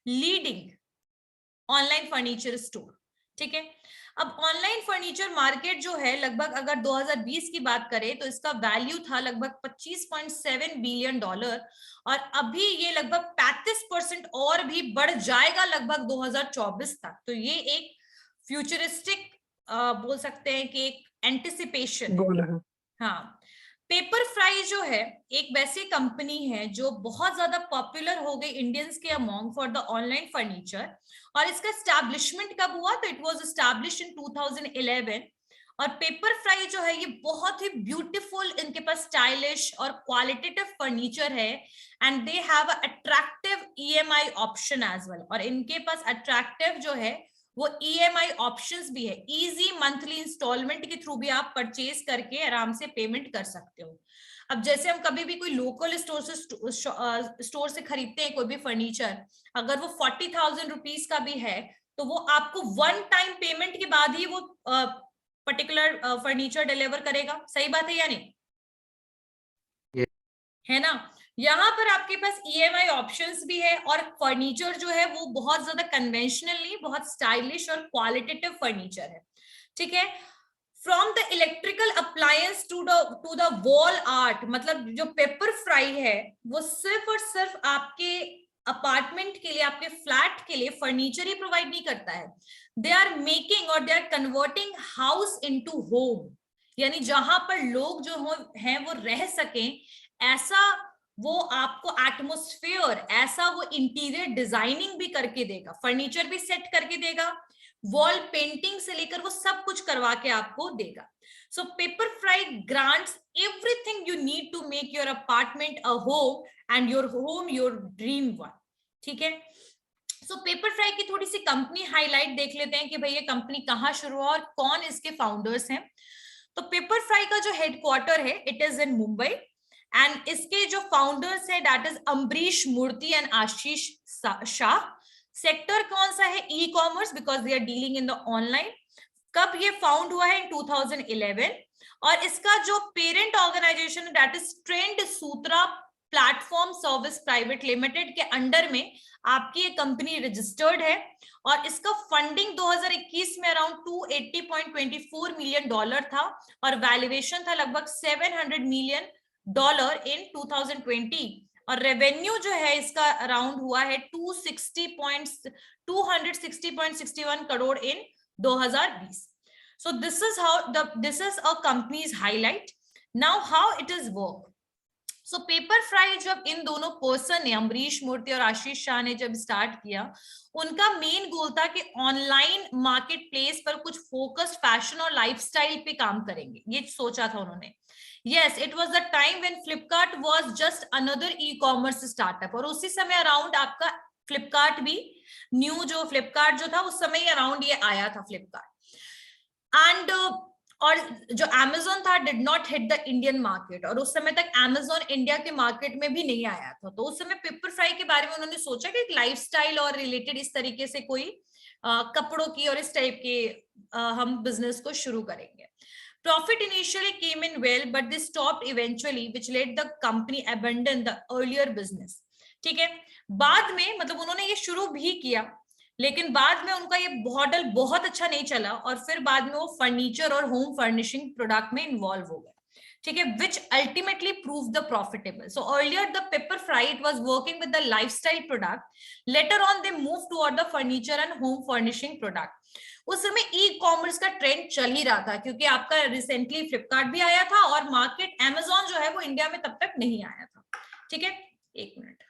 leading online furniture store, ठीक है। अब ऑनलाइन फर्नीचर मार्केट जो है लगभग अगर 2020 की बात करें तो इसका वैल्यू था लगभग $25.7 बिलियन, और अभी ये लगभग 35% और भी बढ़ जाएगा लगभग 2024 तक। तो ये एक फ्यूचरिस्टिक बोल सकते हैं कि एक एंटिसिपेशन है। हाँ, Pepperfry जो है एक वैसी कंपनी है जो बहुत ज्यादा पॉपुलर हो गई इंडियंस के among for the online furniture, और इसका एस्टैब्लिशमेंट कब हुआ, तो इट वाज एस्टैब्लिश्ड इन 2011। और Pepperfry जो है ये बहुत ही ब्यूटीफुल, इनके पास स्टाइलिश और क्वालिटेटिव फर्नीचर है, and they have a attractive EMI option as well. और इनके पास अट्रैक्टिव जो है वो EMI ऑप्शंस भी है, इजी मंथली इंस्टॉलमेंट के थ्रू भी आप परचेज करके आराम से पेमेंट कर सकते हो। अब जैसे हम कभी भी कोई लोकल स्टोर से खरीदते हैं कोई भी फर्नीचर, अगर वो 40,000 रुपीज का भी है तो वो आपको वन टाइम पेमेंट के बाद ही वो पर्टिकुलर फर्नीचर डिलीवर करेगा, सही बात है या नहीं? है ना। यहाँ पर आपके पास EMI ऑप्शंस भी है, और फर्नीचर जो है वो बहुत ज्यादा कन्वेंशनल नहीं, बहुत स्टाइलिश और क्वालिटेटिव फर्नीचर है, ठीक है। From the electrical appliance to the wall art, मतलब जो Pepperfry है वो सिर्फ और सिर्फ आपके अपार्टमेंट के लिए, आपके फ्लैट के लिए फर्नीचर ही प्रोवाइड नहीं करता है, दे आर मेकिंग और they are converting house into home, यानी जहां पर लोग जो हैं वो रह सकें ऐसा वो आपको एटमॉस्फेयर, ऐसा वो इंटीरियर डिजाइनिंग भी करके देगा, फर्नीचर भी सेट करके देगा, वॉल पेंटिंग से लेकर वो सब कुछ करवा के आपको देगा। सो Pepperfry grants everything you need to make your apartment a home and your home your dream one, ठीक है। सो Pepperfry की थोड़ी सी कंपनी हाईलाइट देख लेते हैं कि भाई ये कंपनी कहाँ शुरू हुआ और कौन इसके फाउंडर्स हैं। तो Pepperfry का जो हेडक्वार्टर है it is in Mumbai, and इसके जो फाउंडर्स है that is Ambarish Murthy and Ashish Shah. Sector कौन सा है, e-commerce, because they are dealing in the online. कब ये फाउंड हुआ है, इन 2011। और इसका जो पेरेंट ऑर्गेनाइजेशन है that is trend Sutra platform service private limited के अंडर में आपकी ये कंपनी रजिस्टर्ड है, और इसका फंडिंग 2021 में अराउंड $280.24 मिलियन था, और वैल्यूएशन था लगभग $700 मिलियन इन 2020, और रेवेन्यू जो है इसका अराउंड हुआ है 260.61 करोड़ इन 2020। So this is a company's highlight. Now how it is work. So Pepperfry जब इन दोनों पर्सन ने, अम्बरीश मूर्ति और आशीष शाह ने जब स्टार्ट किया, उनका मेन गोल था कि ऑनलाइन मार्केट प्लेस पर कुछ फोकस्ड फैशन और लाइफस्टाइल पे काम करेंगे, ये सोचा था उन्होंने। Yes, it was the time when Flipkart was just another e-commerce startup, और उसी समय अराउंड आपका Flipkart भी न्यू, जो Flipkart जो था उस समय ही अराउंड ये आया था Flipkart, एंड और जो Amazon था did not hit the Indian market, और उस समय तक Amazon इंडिया के मार्केट में भी नहीं आया था। तो उस समय Pepperfry के बारे में उन्होंने सोचा कि एक लाइफस्टाइल और रिलेटेड इस तरीके से कोई कपड़ों की और इस टाइप के हम बिजनेस को शुरू करेंगे। Profit initially came in well, but they stopped eventually, which led the company abandon the earlier business. ठीक है, बाद में मतलब उन्होंने ये शुरू भी किया, लेकिन बाद में उनका ये मॉडल बहुत अच्छा नहीं चला, और फिर बाद में वो फर्नीचर और होम फर्निशिंग प्रोडक्ट में इन्वॉल्व हो गए। ठीक है, which ultimately proved the profitable. So earlier the Pepperfry, it was working with the lifestyle product. Later on they moved toward the furniture and home furnishing product. उस समय e commerce का trend चल ही रहा था, क्योंकि आपका रिसेंटली फ्लिपकार्ट भी आया था और मार्केट अमेजोन जो है वो इंडिया में तब तक नहीं आया था। ठीक है, एक मिनट।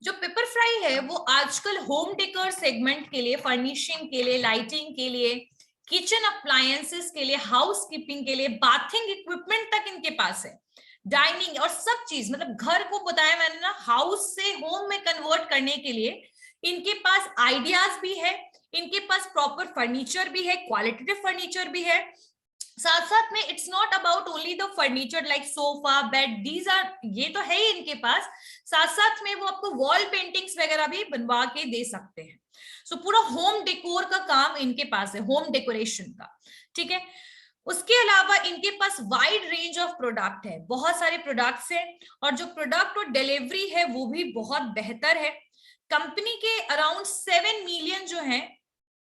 जो पेपरफ्राई है वो आजकल होम डेकोर सेगमेंट के लिए, फर्निशिंग के लिए, लाइटिंग के लिए, किचन अप्लायंसेस के लिए, हाउस कीपिंग के लिए, बाथिंग इक्विपमेंट तक इनके पास है, डाइनिंग और सब चीज, मतलब घर को बताया मैंने ना, हाउस से होम में कन्वर्ट करने के लिए इनके पास आइडियाज भी है, इनके पास प्रॉपर फर्नीचर भी है, क्वालिटेटिव फर्नीचर भी है। साथ साथ में it's not about only the furniture like sofa, bed, these are, ये तो है ही इनके पास, साथ साथ में वो आपको वॉल पेंटिंग्स वगैरह भी बनवा के दे सकते हैं। सो पूरा होम डेकोर का काम इनके पास है, होम डेकोरेशन का। ठीक है, उसके अलावा इनके पास वाइड रेंज ऑफ प्रोडक्ट है, बहुत सारे प्रोडक्ट्स हैं, और जो प्रोडक्ट और डिलीवरी है वो भी बहुत बेहतर है। कंपनी के अराउंड 7 मिलियन जो हैं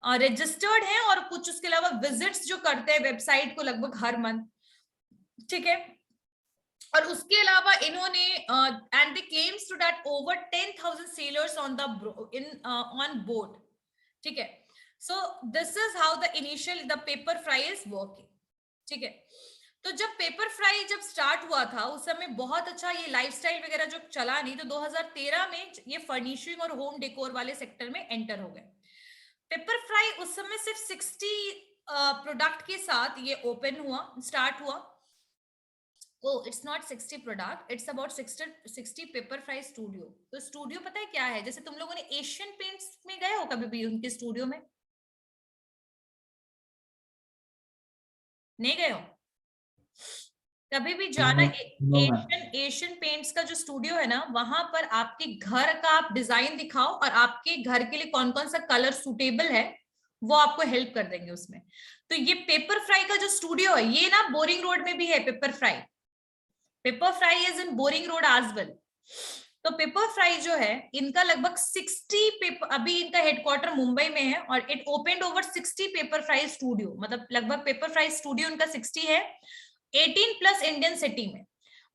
रजिस्टर्ड हैं, और कुछ उसके अलावा विजिट्स जो करते हैं वेबसाइट को लगभग हर मंथ। ठीक है, और उसके अलावा इन्होंने and they claims to that over 10,000 sellers on the on board. ठीक है, so this is how the initial the Pepperfry is working. ठीक है, तो जब पेपरफ्राई जब स्टार्ट हुआ था उस समय बहुत अच्छा ये लाइफस्टाइल वगैरह जो चला नहीं, तो 2013 में ये फर्निशिंग और होम डेकोर वाले सेक्टर में एंटर हो गए। पेपरफ्राई उस समय सिर्फ 60 प्रोडक्ट के साथ ये ओपन हुआ, स्टार्ट हुआ। It's not 60 product, it's about 60 Pepperfry studio. तो स्टूडियो पता है क्या है? जैसे तुम लोगों ने एशियन पेंट्स में गए हो कभी भी उनके स्टूडियो में? नहीं गए हो? कभी भी जाना, एशियन पेंट्स का जो स्टूडियो है ना, वहां पर आपके घर का आप डिजाइन दिखाओ और आपके घर के लिए कौन कौन सा कलर सुटेबल है वो आपको हेल्प कर देंगे उसमें। तो ये पेपरफ्राई का जो स्टूडियो है ये ना बोरिंग रोड में भी है। Pepperfry is in Boring road as well. तो पेपरफ्राई जो है इनका लगभग 60 पेपर, अभी इनका हेडक्वार्टर मुंबई में है, और it opened over 60 Pepperfry studio, मतलब लगभग पेपरफ्राई स्टूडियो इनका 60 है 18+ इंडियन सिटी में।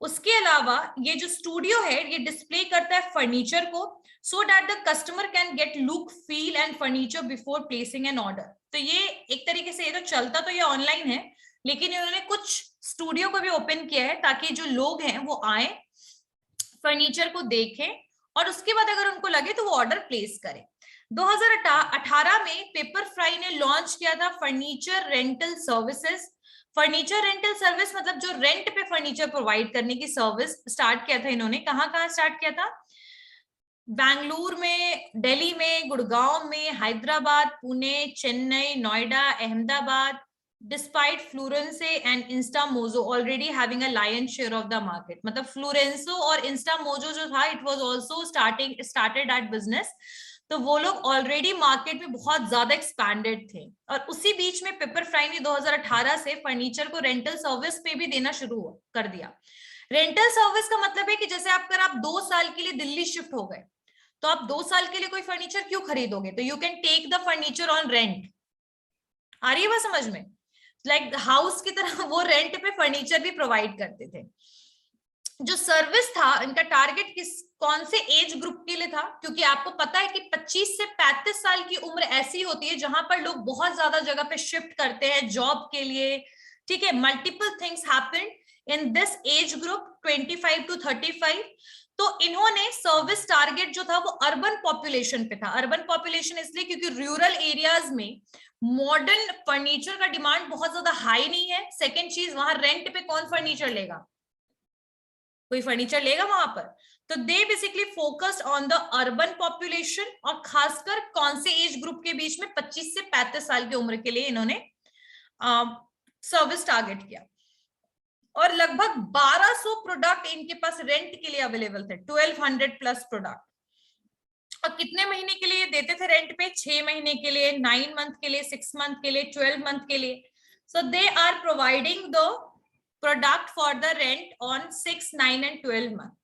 उसके अलावा ये जो स्टूडियो है ये डिस्प्ले करता है फर्नीचर को, so that the customer can get look, feel and furniture before placing an order. तो ये एक तरीके से, ये तो चलता तो ये ऑनलाइन है, लेकिन इन्होंने कुछ स्टूडियो को भी ओपन किया है ताकि जो लोग हैं वो आए, फर्नीचर को देखें और उसके बाद अगर उनको लगे तो वो ऑर्डर प्लेस करें। 2018 में पेपरफ्राई ने लॉन्च किया था furniture rental services. Furniture rental service मतलब जो रेंट पे फर्नीचर प्रोवाइड करने की सर्विस स्टार्ट किया था इन्होंने। कहाँ स्टार्ट किया था? बेंगलुरु में, दिल्ली में, गुड़गांव में, Hyderabad, Pune, Chennai, Noida, Ahmedabad. Despite Fluency and InstaMojo already having a lion's share of the market, मतलब Fluenso और InstaMojo जो था, it was also started at business, तो वो लोग ऑलरेडी मार्केट में बहुत ज्यादा एक्सपैंडेड थे। और उसी बीच में पेपरफ्राई ने 2018 से फर्नीचर को रेंटल सर्विस पे भी देना शुरू कर दिया। रेंटल सर्विस का मतलब है कि जैसे आप 2 साल के लिए दिल्ली शिफ्ट हो गए, तो आप 2 साल के लिए कोई फर्नीचर क्यों खरीदोगे? तो you can take the furniture on rent. आ रही है बात समझ में? लाइक हाउस की तरह वो रेंट पे फर्नीचर भी प्रोवाइड करते थे। जो सर्विस था इनका टारगेट कौन से एज ग्रुप के लिए था? क्योंकि आपको पता है कि 25 से 35 साल की उम्र ऐसी होती है जहां पर लोग बहुत ज्यादा जगह पे शिफ्ट करते हैं जॉब के लिए। ठीक है, multiple things happen in this age group 25 to 35। तो इन्होंने सर्विस टारगेट जो था वो अर्बन पॉपुलेशन पे था। अर्बन पॉपुलेशन इसलिए क्योंकि रूरल एरियाज में मॉडर्न फर्नीचर का डिमांड बहुत ज्यादा हाई नहीं है। सेकेंड चीज, वहां रेंट पे कौन फर्नीचर लेगा? कोई फर्नीचर लेगा वहां पर? तो they basically focused on the urban population, और खासकर कौन से एज ग्रुप के बीच में 25 से 35 साल की उम्र के लिए इन्होंने सर्विस टारगेट किया। और लगभग 1200 प्रोडक्ट इनके पास रेंट के लिए अवेलेबल थे, 1200+ प्रोडक्ट। और कितने महीने के लिए देते थे रेंट पे? 6 महीने के लिए, 9 मंथ के लिए, 6 मंथ के लिए, 12 मंथ के लिए। So they are providing the product for the rent on 6, 9 and 12 month.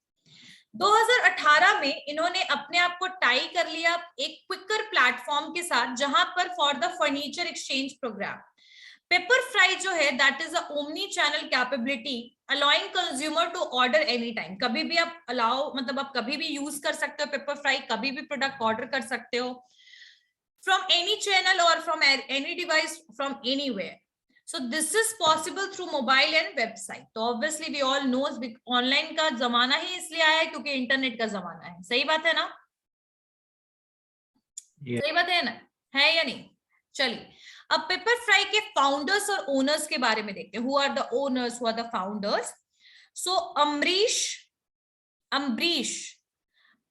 2018 में इन्होंने अपने आप को टाई कर लिया एक क्विकर प्लेटफॉर्म के साथ, जहां पर for the furniture exchange programme. Pepperfry जो है that is a omnichannel capability allowing consumer to order any time. कभी भी आप अलाउ, मतलब आप कभी भी यूज कर सकते हो पेपरफ्राई, कभी भी प्रोडक्ट ऑर्डर कर सकते हो फ्रॉम एनी चैनल और from any device from anywhere. So this is possible through mobile and website. तो obviously we all knows online का जमाना ही इसलिए आया है क्योंकि इंटरनेट का जमाना है। सही बात है ना? सही बात है ना, है या नहीं? चलिए अब पेपरफ्राई के फाउंडर्स और ओनर्स के बारे में देखते हैं। Who are the owners, who are the founders? So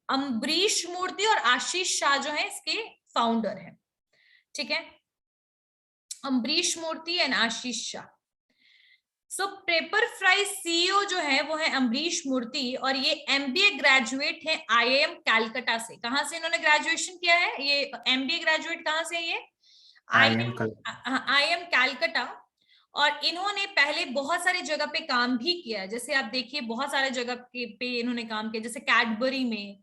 Ambareesh Murthy और आशीष शाह जो है इसके फाउंडर हैं। ठीक है, Ambareesh Murthy and Ashish Shah. So Pepperfry CEO जो है वो है अम्बरीश मूर्ति और ये एमबीए ग्रेजुएट है आईआईएम कलकत्ता से। कहां से इन्होंने ग्रेजुएशन किया है? ये एमबीए ग्रेजुएट कहां से? ये आईआईएम कलकत्ता। और इन्होंने पहले बहुत सारी जगह पे काम भी किया है, जैसे आप देखिए बहुत सारे जगह पे इन्होंने काम किया, जैसे कैडबरी में,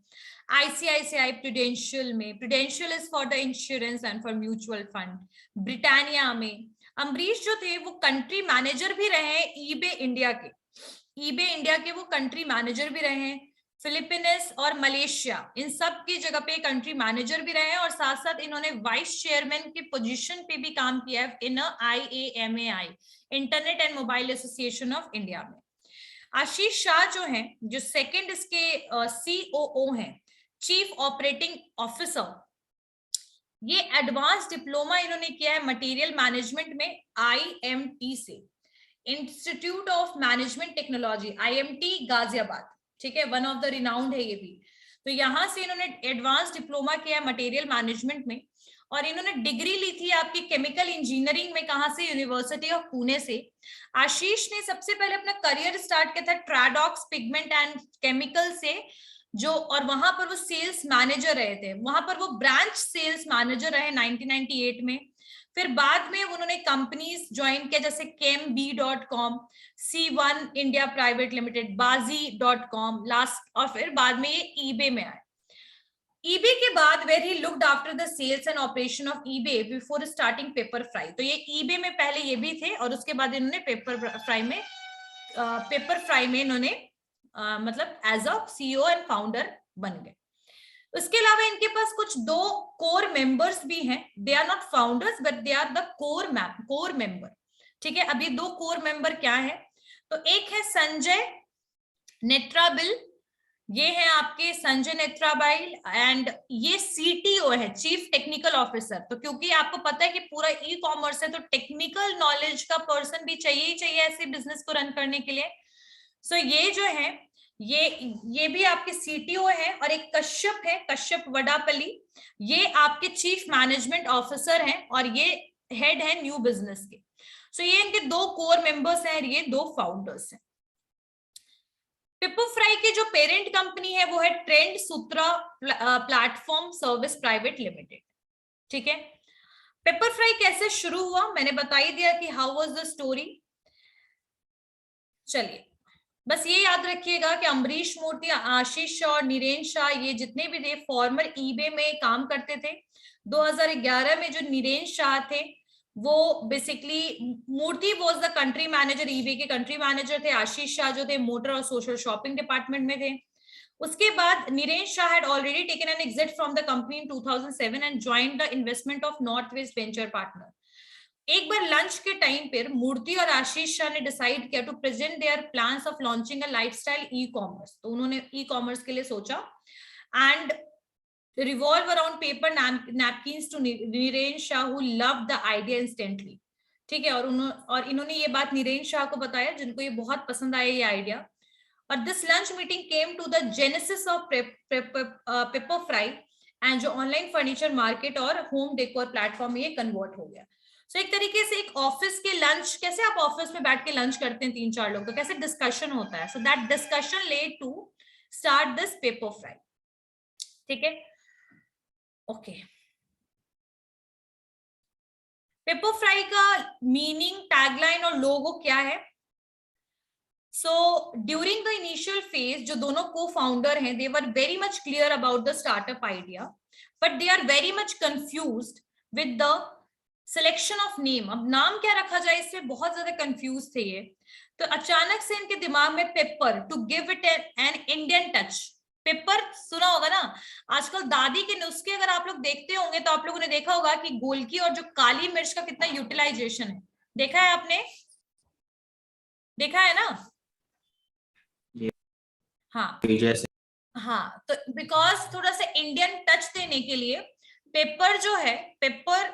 आईसीआईसीआई प्रूडेंशियल में, prudential is for the insurance and for mutual fund, Britannia में। अम्बरीश जो थे वो कंट्री मैनेजर भी रहे हैं ईबे इंडिया के वो कंट्री मैनेजर भी रहे हैं। फिलीपींस और मलेशिया, इन सब की जगह पे कंट्री मैनेजर भी रहे हैं और साथ साथ इन्होंने वाइस चेयरमैन की पोजीशन पे भी काम किया है इन IAMAI, internet and mobile association of India में। आशीष शाह जो हैं, जो सेकंड इसके COO हैं, चीफ ऑपरेटिंग ऑफिसर, ये एडवांस डिप्लोमा इन्होंने किया है मटेरियल मैनेजमेंट में IMT से, institute of management technology IMT Ghaziabad. ठीक है, वन ऑफ द रिनाउंड है ये भी। तो यहां से इन्होंने एडवांस डिप्लोमा किया है मटेरियल मैनेजमेंट में और इन्होंने डिग्री ली थी आपकी केमिकल इंजीनियरिंग में। कहां से? यूनिवर्सिटी ऑफ पुणे से। आशीष ने सबसे पहले अपना करियर स्टार्ट किया था ट्राडॉक्स पिगमेंट एंड केमिकल से, जो, और वहां पर वो सेल्स मैनेजर रहे थे, वहां पर वो ब्रांच सेल्स मैनेजर रहे 1998 में। फिर बाद में उन्होंने कंपनीज ज्वाइन किया जैसे KEMB.com, C1 India private limited, Bazi.com last, और फिर बाद में ये ईबे में आए। ईबे के बाद were he looked after the sales and operation of eBay before starting Pepperfry. तो ये ईबे में पहले ये भी थे और उसके बाद इन्होंने पेपरफ्राई में इन्होंने मतलब as a CEO and founder बन गए। उसके अलावा इनके पास कुछ 2 कोर मेंबर्स भी हैं। They are not founders but they are the core member. ठीक है, अभी 2 कोर मेंबर क्या है? तो एक है संजय नेत्राबिल, ये है आपके संजय नेत्राबाइल, एंड ये CTO है, चीफ टेक्निकल ऑफिसर। तो क्योंकि आपको पता है कि पूरा ई-कॉमर्स है तो टेक्निकल नॉलेज का पर्सन भी चाहिए ही चाहिए ऐसे बिजनेस को रन करने के लिए। सो ये जो है ये भी आपके CTO है। और एक कश्यप है, कश्यप वडापल्ली, ये आपके चीफ मैनेजमेंट ऑफिसर हैं और ये हेड है न्यू बिजनेस के। सो ये इनके 2 कोर मेंबर्स हैं, ये 2 फाउंडर्स हैं। पेपरफ्राई के जो पेरेंट कंपनी है वो है ट्रेंड सूत्रा प्लेटफॉर्म सर्विस प्राइवेट लिमिटेड। ठीक है, पेपरफ्राई कैसे शुरू हुआ मैंने बता ही दिया कि हाउ वाज द स्टोरी। चलिए बस ये याद रखिएगा कि अम्बरीश मूर्ति, आशीष शाह और नीरेन शाह, ये जितने भी थे फॉर्मर ईबे में काम करते थे। 2011 में जो नीरेन शाह थे वो basically, Murthy was the country manager, eBay के कंट्री मैनेजर थे। आशीष शाह जो थे मोटर और सोशल शॉपिंग डिपार्टमेंट में थे। उसके बाद Niren Shah had already taken an exit from the company in 2007 and joined the investment of north west venture partner. एक बार लंच के टाइम पर मूर्ति और आशीष शाह ने डिसाइड किया to present their plans of launching a lifestyle e-commerce. तो उन्होंने ई-कॉमर्स के लिए सोचा एंड revolve around paper napkins to Niren Shah who loved the idea instantly। ठीक है, और इन्होंने ये बात नीरेन शाह को बताया जिनको ये बहुत पसंद आया ये आइडिया। और this lunch meeting came to the genesis of Pepperfry and जो ऑनलाइन फर्नीचर मार्केट और होम डेकोर प्लेटफॉर्म में ये कन्वर्ट हो गया। सो एक तरीके से एक ऑफिस के लंच, कैसे आप ऑफिस में बैठ के लंच करते हैं 3-4 लोग, तो कैसे डिस्कशन होता है, so that discussion led to start this Pepperfry. ठीक है, ओके। पेपरफ्राई का मीनिंग, टैगलाइन और लोगो क्या है? So during the initial phase, जो दोनों co-founder हैं, they were very much clear about the startup idea, but they are very much confused with the selection of name. अब नाम क्या रखा जाए, इसमें बहुत ज्यादा confused थे ये. तो अचानक से इनके दिमाग में paper, to give it an Indian touch. Paper सुना होगा ना, आजकल दादी के नुस्खे अगर आप लोग देखते होंगे तो आप लोगों ने देखा होगा कि गोलकी और जो काली मिर्च का कितना यूटिलाइजेशन है. देखा है आपने? देखा है ना? हाँ जैसे हाँ, तो बिकॉज थोड़ा सा इंडियन टच देने के लिए पेपर जो है, पेपर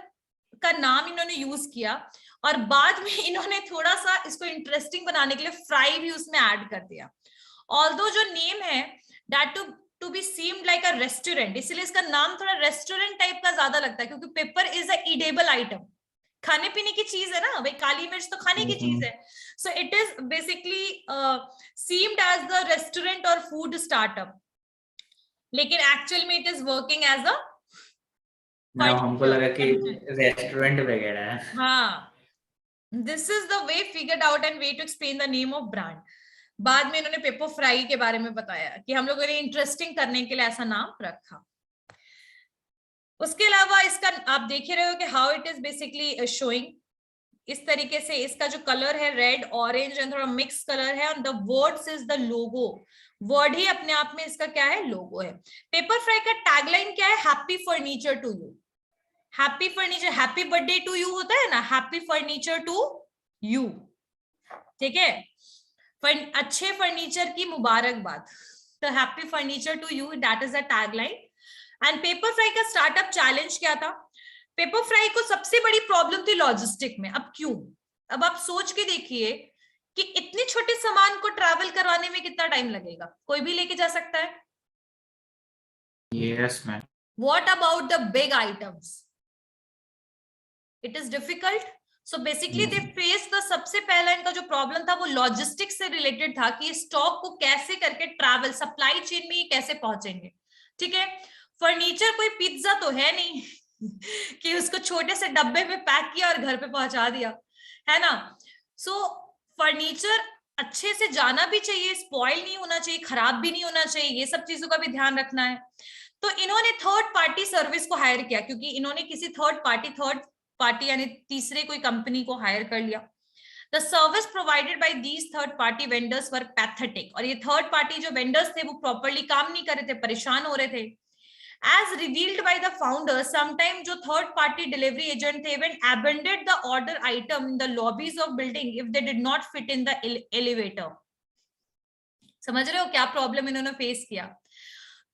का नाम इन्होंने यूज किया, और बाद में इन्होंने थोड़ा सा इसको इंटरेस्टिंग बनाने के लिए फ्राई भी उसमें ऐड कर दिया. ऑल्दो जो नेम है that to be seemed like a restaurant, इसलिए इसका नाम थोड़ा रेस्टोरेंट टाइप का ज्यादा लगता है, क्योंकि paper is a edible item, खाने पीने की चीज है ना भाई, काली मिर्च तो खाने की चीज है. So it is basically seemed as the restaurant और फूड स्टार्टअप, लेकिन एक्चुअल में it is working as a, हमको लगा कि रेस्टोरेंट वगैरह है. हाँ, this is the way figured out and way to explain the name of brand. बाद में इन्होंने पेपर फ्राई के बारे में बताया कि हम लोगों ने इंटरेस्टिंग करने के लिए ऐसा नाम रखा. उसके अलावा इसका आप देख ही रहे हो कि how it is basically showing. इस तरीके से इसका जो कलर है रेड ऑरेंज एंड थोड़ा मिक्स कलर है, और the words is the logo. Word ही अपने आप में इसका क्या है, लोगो है. पेपर फ्राई का टैगलाइन क्या है, happy furniture to you. Happy furniture, happy birthday to you होता है ना, हैप्पी फर्नीचर टू यू. ठीक है, अच्छे फर्नीचर की मुबारकबाद. तो happy furniture to you, that is the tagline. And Pepperfry का स्टार्टअप चैलेंज क्या था? पेपर फ्राई को सबसे बड़ी प्रॉब्लम थी लॉजिस्टिक में. अब क्यों? अब आप सोच के देखिए कि इतने छोटे सामान को ट्रैवल करवाने में कितना टाइम लगेगा. कोई भी लेके जा सकता है. Yes ma'am. What about the big items? It is difficult. So basically they face the, सबसे पहला इनका जो प्रॉब्लम था वो लॉजिस्टिक्स से रिलेटेड था कि स्टॉक को कैसे करके ट्रैवल, सप्लाई चेन में ये कैसे पहुंचेंगे. ठीक है, फर्नीचर कोई पिज्जा तो है नहीं कि उसको छोटे से डब्बे में पैक किया और घर पे पहुंचा दिया, है ना. सो फर्नीचर अच्छे से जाना भी चाहिए, स्पॉइल नहीं होना चाहिए, खराब भी नहीं होना चाहिए, ये सब चीजों का भी ध्यान रखना है. तो इन्होंने थर्ड पार्टी सर्विस को हायर किया, क्योंकि इन्होंने किसी थर्ड पार्टी यानी तीसरे कोई कंपनी को हायर कर लिया. The service provided by these third party vendors were pathetic. और ये थर्ड पार्टी जो वेंडर्स थे वो प्रॉपरली काम नहीं कर रहे थे, परेशान हो रहे थे. As revealed by the founders, sometimes जो third party delivery agent थे when abandoned the order item in the lobbies of building if they did not fit in the elevator. समझ रहे हो क्या प्रॉब्लम इन्होंने फेस किया?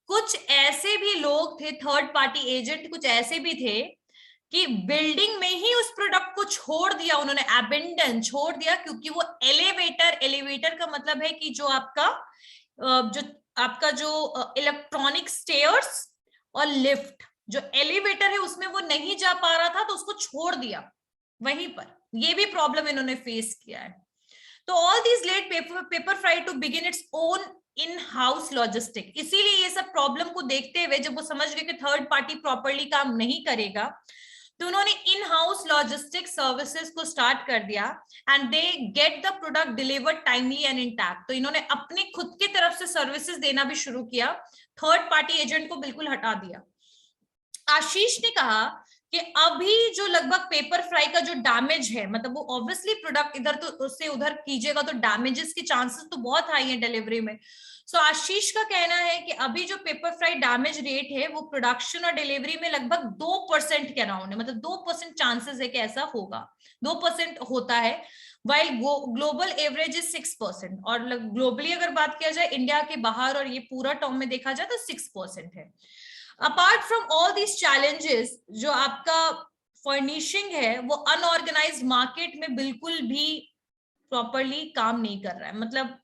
कुछ ऐसे भी लोग थे, थर्ड पार्टी एजेंट कुछ ऐसे भी थे कि बिल्डिंग में ही उस प्रोडक्ट को छोड़ दिया उन्होंने, अबेंडन छोड़ दिया, क्योंकि वो एलिवेटर का मतलब है कि जो आपका जो इलेक्ट्रॉनिक स्टेयर्स और लिफ्ट, जो एलिवेटर है उसमें वो नहीं जा पा रहा था तो उसको छोड़ दिया वहीं पर. ये भी प्रॉब्लम इन्होंने फेस किया है. तो all these led Pepperfry to begin its own in house logistic. इसीलिए ये सब प्रॉब्लम को देखते हुए जब वो समझ गए कि थर्ड पार्टी प्रॉपरली काम नहीं करेगा, तो उन्होंने इन हाउस लॉजिस्टिक सर्विसेज को स्टार्ट कर दिया and they get the product delivered timely and intact. तो इन्होंने अपनी खुद की तरफ से सर्विसेज देना भी शुरू किया, थर्ड पार्टी एजेंट को बिल्कुल हटा दिया. आशीष ने कहा कि अभी जो लगभग पेपर फ्राई का जो डैमेज है, मतलब वो ऑब्वियसली प्रोडक्ट इधर तो उससे उधर कीजिएगा तो डैमेजेस के चांसेस तो बहुत हाई है डिलीवरी में. सो आशीष का कहना है कि अभी जो पेपर फ्राई डैमेज रेट है वो प्रोडक्शन और डिलीवरी में लगभग 2% के अराउंड है, मतलब 2% चांसेस है कि ऐसा होगा, 2% होता है, while ग्लोबल एवरेज इज 6%. और ग्लोबली अगर बात किया जाए इंडिया के बाहर और ये पूरा टर्म में देखा जाए तो 6% है. Apart from all these challenges, जो आपका फर्निशिंग है वो अनऑर्गेनाइज्ड मार्केट में बिल्कुल भी प्रॉपरली काम नहीं कर रहा है. मतलब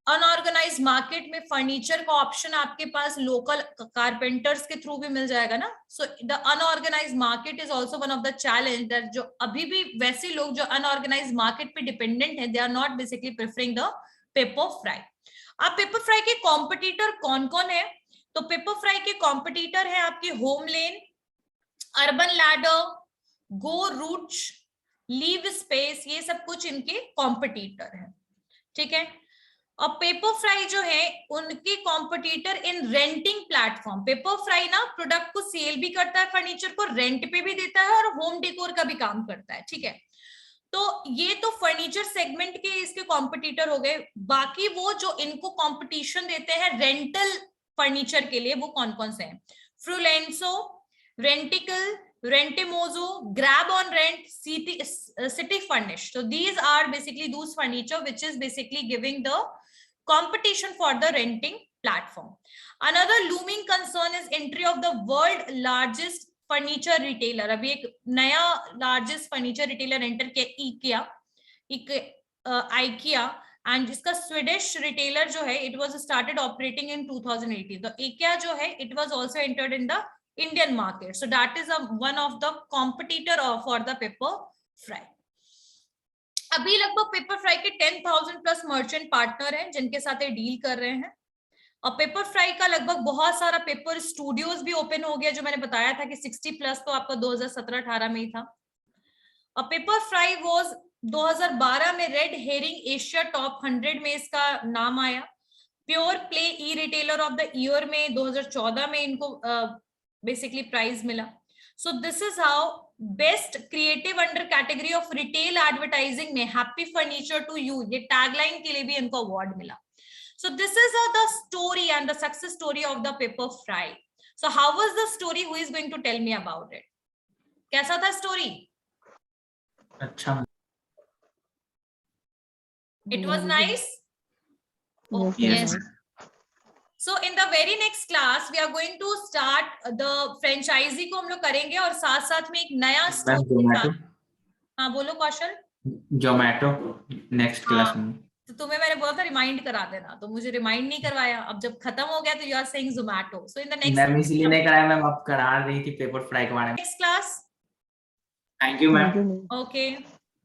अनऑर्गेनाइज्ड मार्केट में फर्नीचर का ऑप्शन आपके पास लोकल कारपेंटर्स के थ्रू भी मिल जाएगा ना. So the unorganised market is also one of the challenge that जो अभी भी वैसे लोग जो अनऑर्गेनाइज्ड मार्केट पे डिपेंडेंट है, they are not basically preferring the Pepperfry. अब पेपर फ्राई के कॉम्पिटिटर कौन कौन है? तो पेपर फ्राई के कॉम्पिटिटर है आपके होम लेन, अर्बन लैडर, गो रूट्स, लीव स्पेस, ये सब कुछ इनके कॉम्पिटिटर है. ठीक है, और पेपरफ्राई जो है उनके कॉम्पिटिटर इन रेंटिंग प्लेटफॉर्म। पेपरफ्राई ना प्रोडक्ट को सेल भी करता है, फर्नीचर को रेंट पे भी देता है और होम डेकोर का भी काम करता है, ठीक है। तो ये तो फर्नीचर सेगमेंट के इसके कॉम्पिटिटर हो गए। बाकी वो जो इनको कंपटीशन देते हैं रेंटल फर्नीचर के लिए, वो कौन कौन से हैं? फ्रूलेंसो, रेंटिकल, Rentimozo, Grab on Rent, City Furnish. So these are basically those furniture which is basically giving the competition for the renting platform. Another looming concern is entry of the world largest furniture retailer. अभी एक नया largest furniture retailer enter किया, IKEA, and इसका Swedish retailer जो है it was started operating in 2018. तो IKEA जो है it was also entered in the Indian market. So that is one of the competitor for the Pepperfry. अभी लगभग पेपरफ्राई के 10,000 प्लस मर्चेंट पार्टनर हैं जिनके साथ ये डील कर रहे हैं। और पेपरफ्राई का लगभग बहुत सारा पेपर स्टूडियोज भी ओपन हो गया, जो मैंने बताया था कि 60 प्लस तो आपका 2017-18 में ही था। और पेपरफ्राई वाज 2012 में रेड हेरिंग एशिया टॉप 100 में इसका नाम आया। Pure play e retailer of the year में 2014 में इनको बेसिकली प्राइज मिला। So this is how best creative under category of retail advertising में हैप्पी फर्नीचर टू यू, ये टैगलाइन के लिए भी इनको अवार्ड मिला। So this is the story and the success story of the Pepperfry. So how was the story? Who is going to tell me about it? कैसा था story? अच्छा, it was nice. yes. So in the very next class we are going to start the franchisee को हम लोग करेंगे और साथ साथ में एक नया मैम जोमेटो, हाँ बोलो कौशल। जोमेटो नेक्स्ट क्लास में। तो तुम्हें मैंने बोला था रिमाइंड करा देना, तो मुझे रिमाइंड नहीं करवाया। अब जब खत्म हो गया तो you are saying Zomato. So in the next ma'am इसलिए नहीं कराया मैम, आप करा रही थी पेपरफ्राई के बारे में। Next class. Thank you ma'am. Okay.